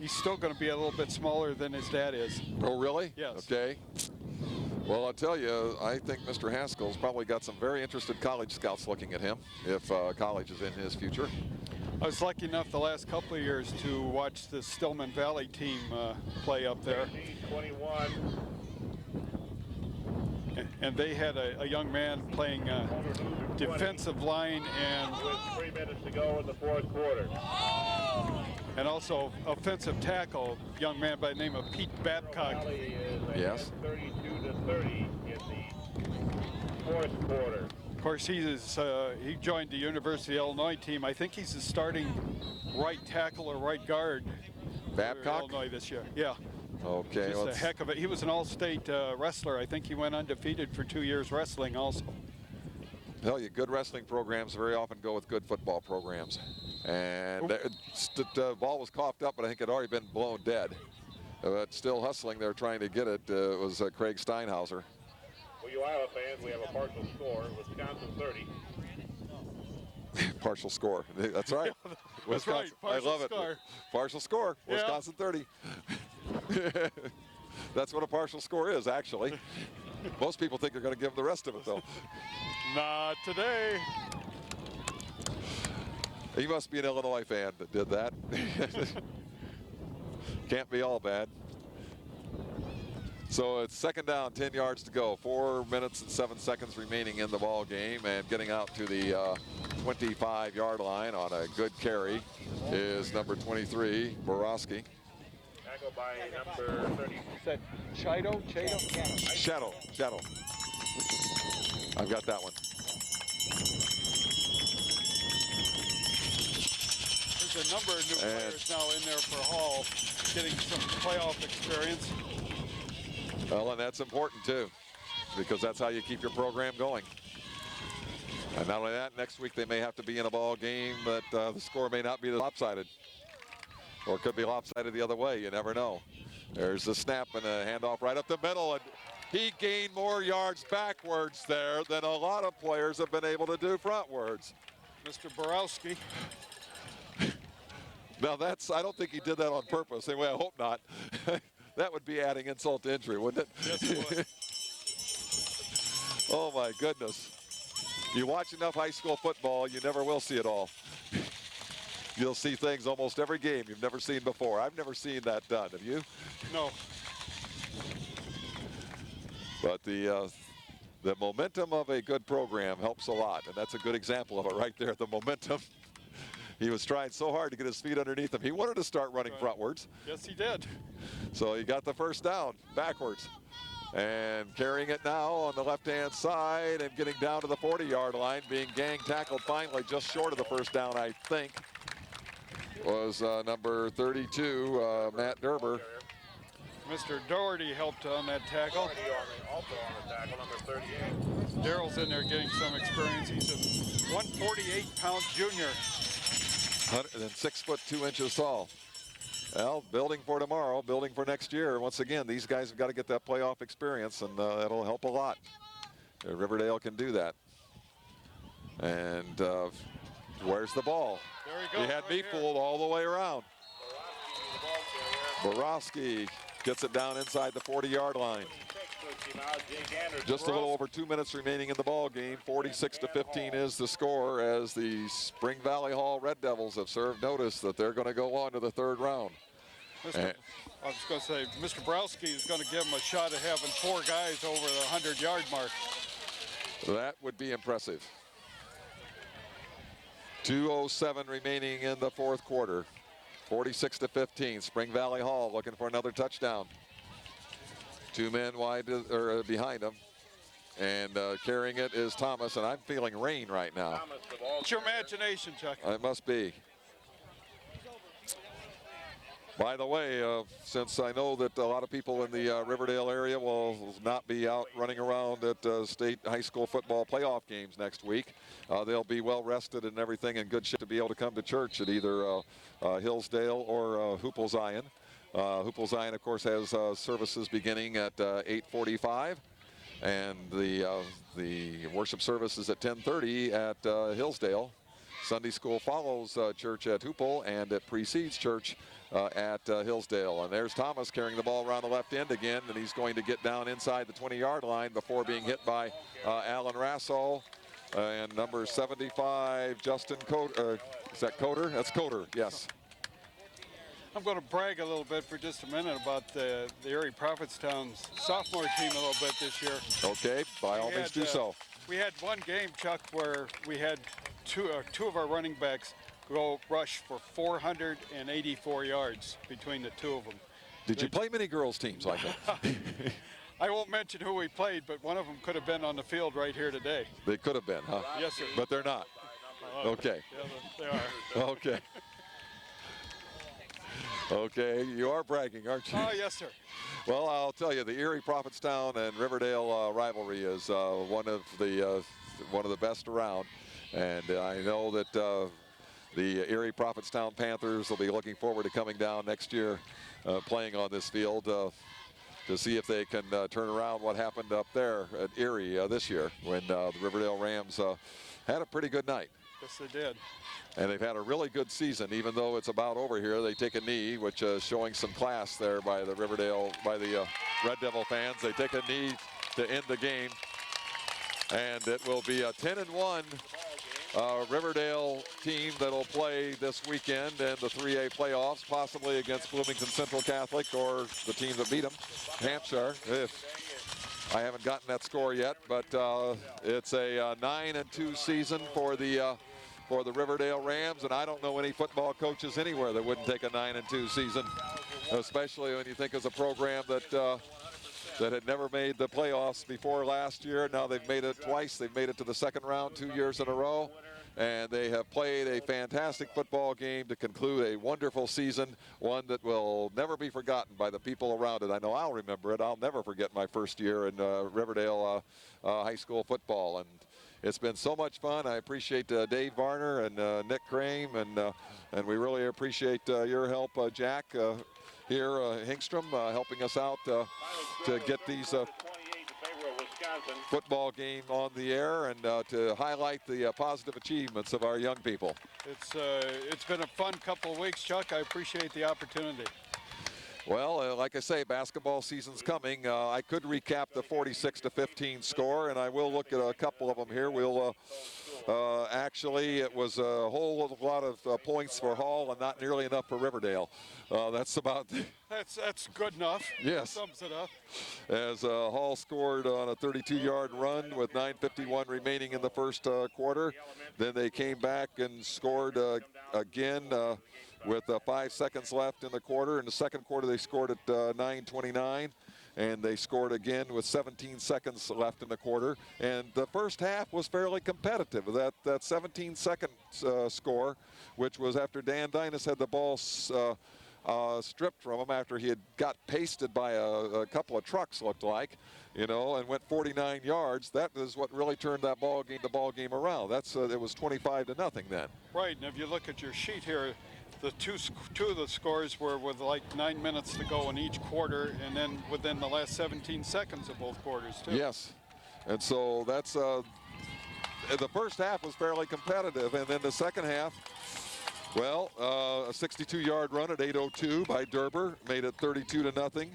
he's still going to be a little bit smaller than his dad is. Oh, really? Yes. Okay. Well, I'll tell you, I think Mr. Haskell's probably got some very interested college scouts looking at him if college is in his future. I was lucky enough the last couple of years to watch the Stillman Valley team play up there. 21. And they had a young man playing defensive line and With 3 minutes to go in the fourth quarter. and also offensive tackle, young man by the name of Pete Babcock. Valley is ahead Yes. 32-30 in the fourth quarter. Of course, he joined the University of Illinois team. I think he's the starting right tackle or right guard for Babcock? Illinois this year. Yeah, Okay. just a heck of it. He was an all-state wrestler. I think he went undefeated for 2 years wrestling also. Tell you, good wrestling programs very often go with good football programs. And the ball was coughed up, but I think it had already been blown dead. But still hustling there trying to get it. It was Craig Steinhauser. For you Iowa fans, we have a partial score. Wisconsin 30. Partial score. That's right. That's right. I love it. Score. Partial score. Yeah. Wisconsin 30. That's what a partial score is, actually. Most people think they're going to give the rest of it, though. Not today. He must be an Illinois fan that did that. Can't be all bad. So it's second down, 10 yards to go. 4 minutes and 7 seconds remaining in the ball game, and getting out to the 25-yard line on a good carry is number 23, Borowski. Tackled by number 30. Said Shadow? Shadow. I've got that one. There's a number of new players now in there for Hall, getting some playoff experience. Well, and that's important too, because that's how you keep your program going. And not only that, next week they may have to be in a ball game that the score may not be lopsided, or it could be lopsided the other way. You never know. There's the snap and a handoff right up the middle, and he gained more yards backwards there than a lot of players have been able to do frontwards. Mr. Borowski. Now I don't think he did that on purpose. Anyway, I hope not. That would be adding insult to injury, wouldn't it? Yes, it would. Oh my goodness. You watch enough high school football, you never will see it all. You'll see things almost every game you've never seen before. I've never seen that done, have you? No. But the momentum of a good program helps a lot, and that's a good example of it right there, the momentum. He was trying so hard to get his feet underneath him. He wanted to start running frontwards. Yes, he did. So he got the first down backwards. And carrying it now on the left-hand side and getting down to the 40-yard line, being gang tackled finally just short of the first down, I think, was number 32, Matt Derber. Mr. Doherty helped on that tackle. Also on the tackle, number 38. Daryl's in there getting some experience. He's a 148-pound junior. 106 foot 2 inches tall. Well, building for tomorrow, building for next year. Once again, these guys have got to get that playoff experience, and that'll help a lot. Riverdale can do that. And where's the ball? There he goes. He had right me here. fooled all the way around. Borowski gets it down inside the 40-yard line. Just a little over 2 minutes remaining in the ball game. 46-15 is the score, as the Spring Valley Hall Red Devils have served notice that they're going to go on to the third round. I was going to say, Mr. Borowski is going to give him a shot at having 4 guys over the 100-yard mark. That would be impressive. 2:07 remaining in the fourth quarter. 46-15. Spring Valley Hall looking for another touchdown. 2 men wide or behind him, and carrying it is Thomas. And I'm feeling rain right now. It's your imagination, Chuck. It must be. By the way, since I know that a lot of people in the Riverdale area will not be out running around at state high school football playoff games next week, they'll be well rested and everything in good shape to be able to come to church at either Hillsdale or Hoople Zion. Hoople Zion, of course, has services beginning at 8:45, and the worship service is at 10:30 at Hillsdale. Sunday school follows church at Hoople, and it precedes church at Hillsdale. And there's Thomas carrying the ball around the left end again, and he's going to get down inside the 20-yard line before being hit by Alan Rassall. And number 75, Justin Coder. Is that Coder? That's Coder, yes. I'm going to brag a little bit for just a minute about the Erie Prophetstown's sophomore team a little bit this year. Okay, by all means do so. We had one game, Chuck, where we had two of our running backs go rush for 484 yards between the two of them. Did you play many girls teams like that? I won't mention who we played, but one of them could have been on the field right here today. They could have been, huh? Yes, sir. But they're not. Okay. Yeah, they are. Okay. Okay, you are bragging, aren't you? Oh, yes, sir. Well, I'll tell you, the Erie Prophetstown and Riverdale rivalry is one of the best around, and I know that the Erie Prophetstown Panthers will be looking forward to coming down next year, playing on this field to see if they can turn around what happened up there at Erie this year when the Riverdale Rams had a pretty good night. Yes, they did. And they've had a really good season, even though it's about over here. They take a knee, which is showing some class there by the Red Devil fans. They take a knee to end the game. And it will be a 10-1 Riverdale team that'll play this weekend in the 3A playoffs, possibly against Bloomington Central Catholic or the team that beat them, Hampshire. I haven't gotten that score yet, but it's a 9-2 season for the Riverdale Rams, and I don't know any football coaches anywhere that wouldn't take a 9-2 season, especially when you think it's a program that had never made the playoffs before last year. Now they've made it twice. They've made it to the second round 2 years in a row, and they have played a fantastic football game to conclude a wonderful season, one that will never be forgotten by the people around it. I know I'll remember it. I'll never forget my first year in Riverdale high school football, and it's been so much fun. I appreciate Dave Varner and Nick Crane, and we really appreciate your help, Jack, here, Hingstrom, helping us out to get these football game on the air and to highlight the positive achievements of our young people. It's been a fun couple of weeks, Chuck. I appreciate the opportunity. Well, like I say, basketball season's coming. I could recap the 46-15 score, and I will look at a couple of them here. We'll actually, it was a whole lot of points for Hall and not nearly enough for Riverdale. That's about. That's good enough. Yes. That sums it up. As Hall scored on a 32-yard run with 9:51 remaining in the first quarter. Then they came back and scored again with 5 seconds left in the quarter. In the second quarter, they scored at 9:29. And they scored again with 17 seconds left in the quarter. And the first half was fairly competitive. That 17-second score, which was after Dan Dynas had the ball stripped from him after he had got pasted by a couple of trucks, looked like, you know, and went 49 yards. That is what really turned the ball game around. It was 25-0 then. Right, and if you look at your sheet here, the two of the scores were with like 9 minutes to go in each quarter, and then within the last 17 seconds of both quarters too. Yes, and so that's the first half was fairly competitive, and then the second half, well, a 62-yard run at 8:02 by Derber made it 32-0,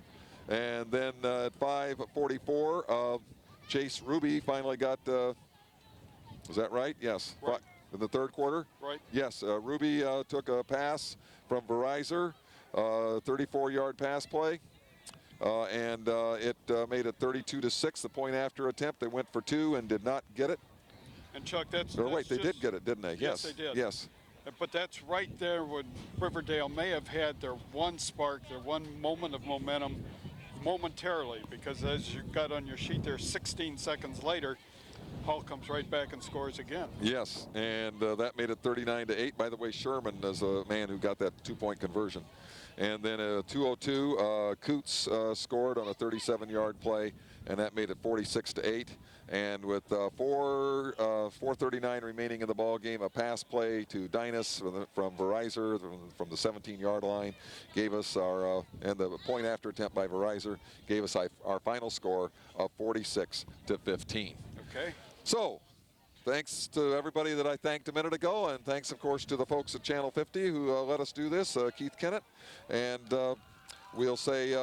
and then at 5:44, Chase Ruby finally got. Was that right? Yes. Right. In the third quarter? Right. Yes, Ruby took a pass from Verizon, 34-yard pass play, and it made it 32-6. The point after attempt, they went for 2 and did not get it. And Chuck, they did get it, didn't they? Yes, they did. Yes. But that's right there when Riverdale may have had their one spark, their one moment of momentum momentarily, because as you got on your sheet there, 16 seconds later, Hall comes right back and scores again. Yes, and that made it 39-8. By the way, Sherman is a man who got that 2-point conversion. And then a 202, Coots scored on a 37-yard play, and that made it 46-8. And with 4:39 remaining in the ball game, a pass play to Dinas from Verizon from the 17-yard line gave us our and the point after attempt by Verizon gave us our final score of 46-15. Okay. So, thanks to everybody that I thanked a minute ago, and thanks, of course, to the folks at Channel 50 who let us do this, Keith Kennett, and we'll say.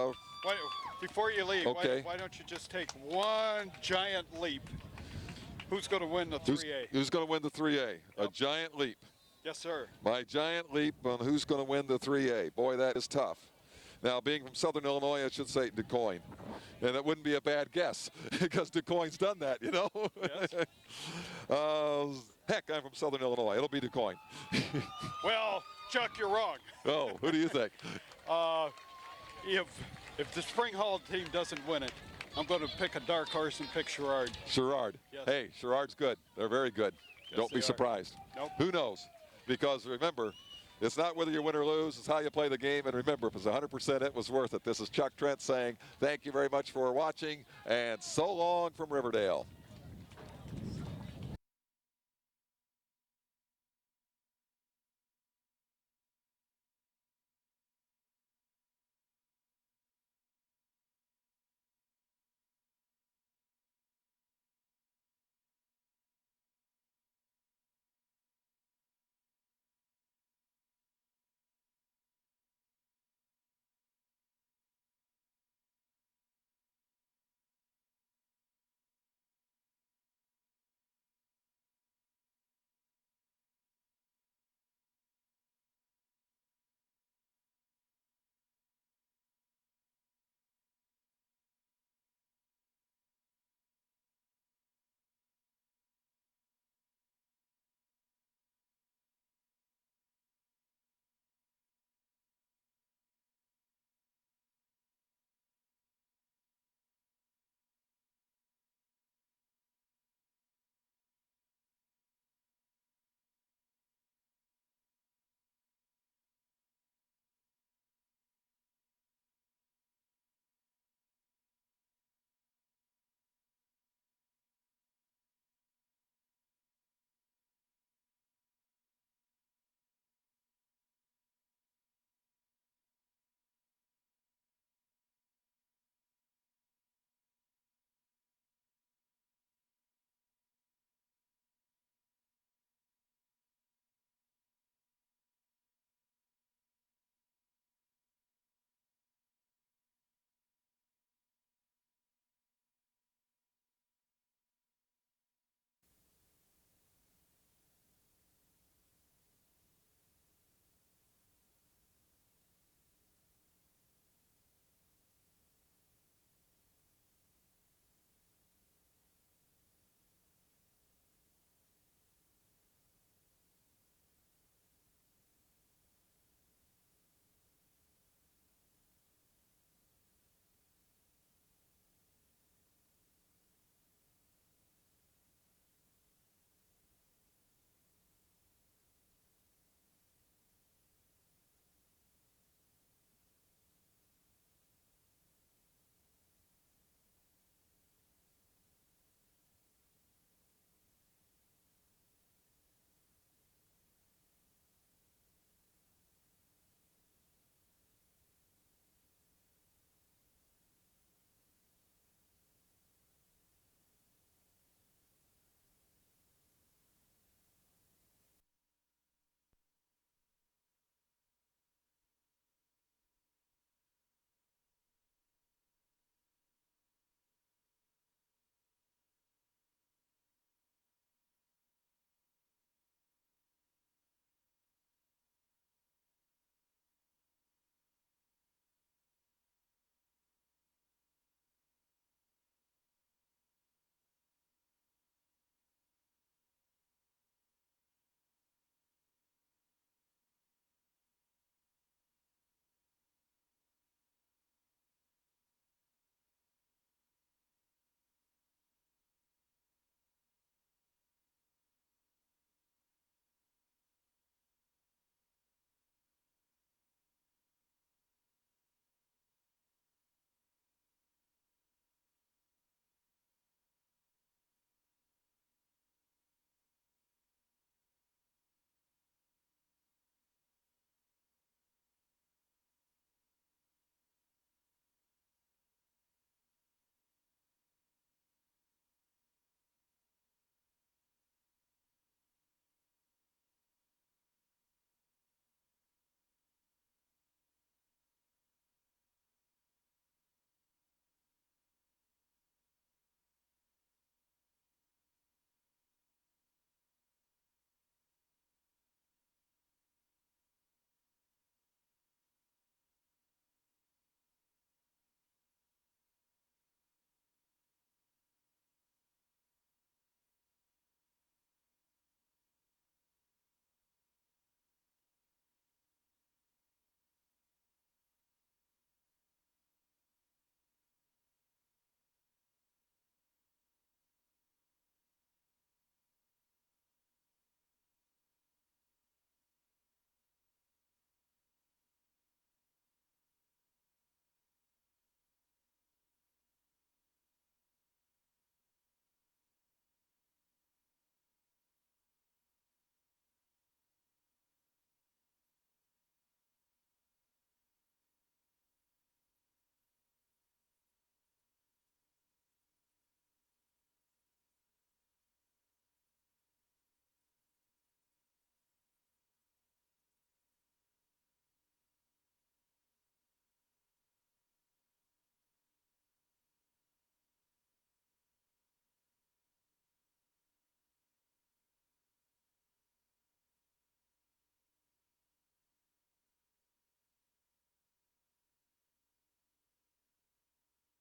Before you leave, okay. why don't you just take one giant leap? Who's going to win the 3A? Who's going to win the 3A? Yep. A giant leap. Yes, sir. My giant leap on who's going to win the 3A. Boy, that is tough. Now, being from Southern Illinois, I should say DeKalb. And it wouldn't be a bad guess because DeKalb's done that, you know? Yes. Heck, I'm from Southern Illinois. It'll be DeKalb. Well, Chuck, you're wrong. Oh, who do you think? If the Spring Hall team doesn't win it, I'm going to pick a dark horse and pick Sherrard. Sherrard. Yes. Hey, Sherrard's good. They're very good. Yes, Don't be they are. surprised. Nope. Who knows? Because remember, it's not whether you win or lose, it's how you play the game. And remember, if it's 100%, it was worth it. This is Chuck Trent saying thank you very much for watching, and so long from Riverdale.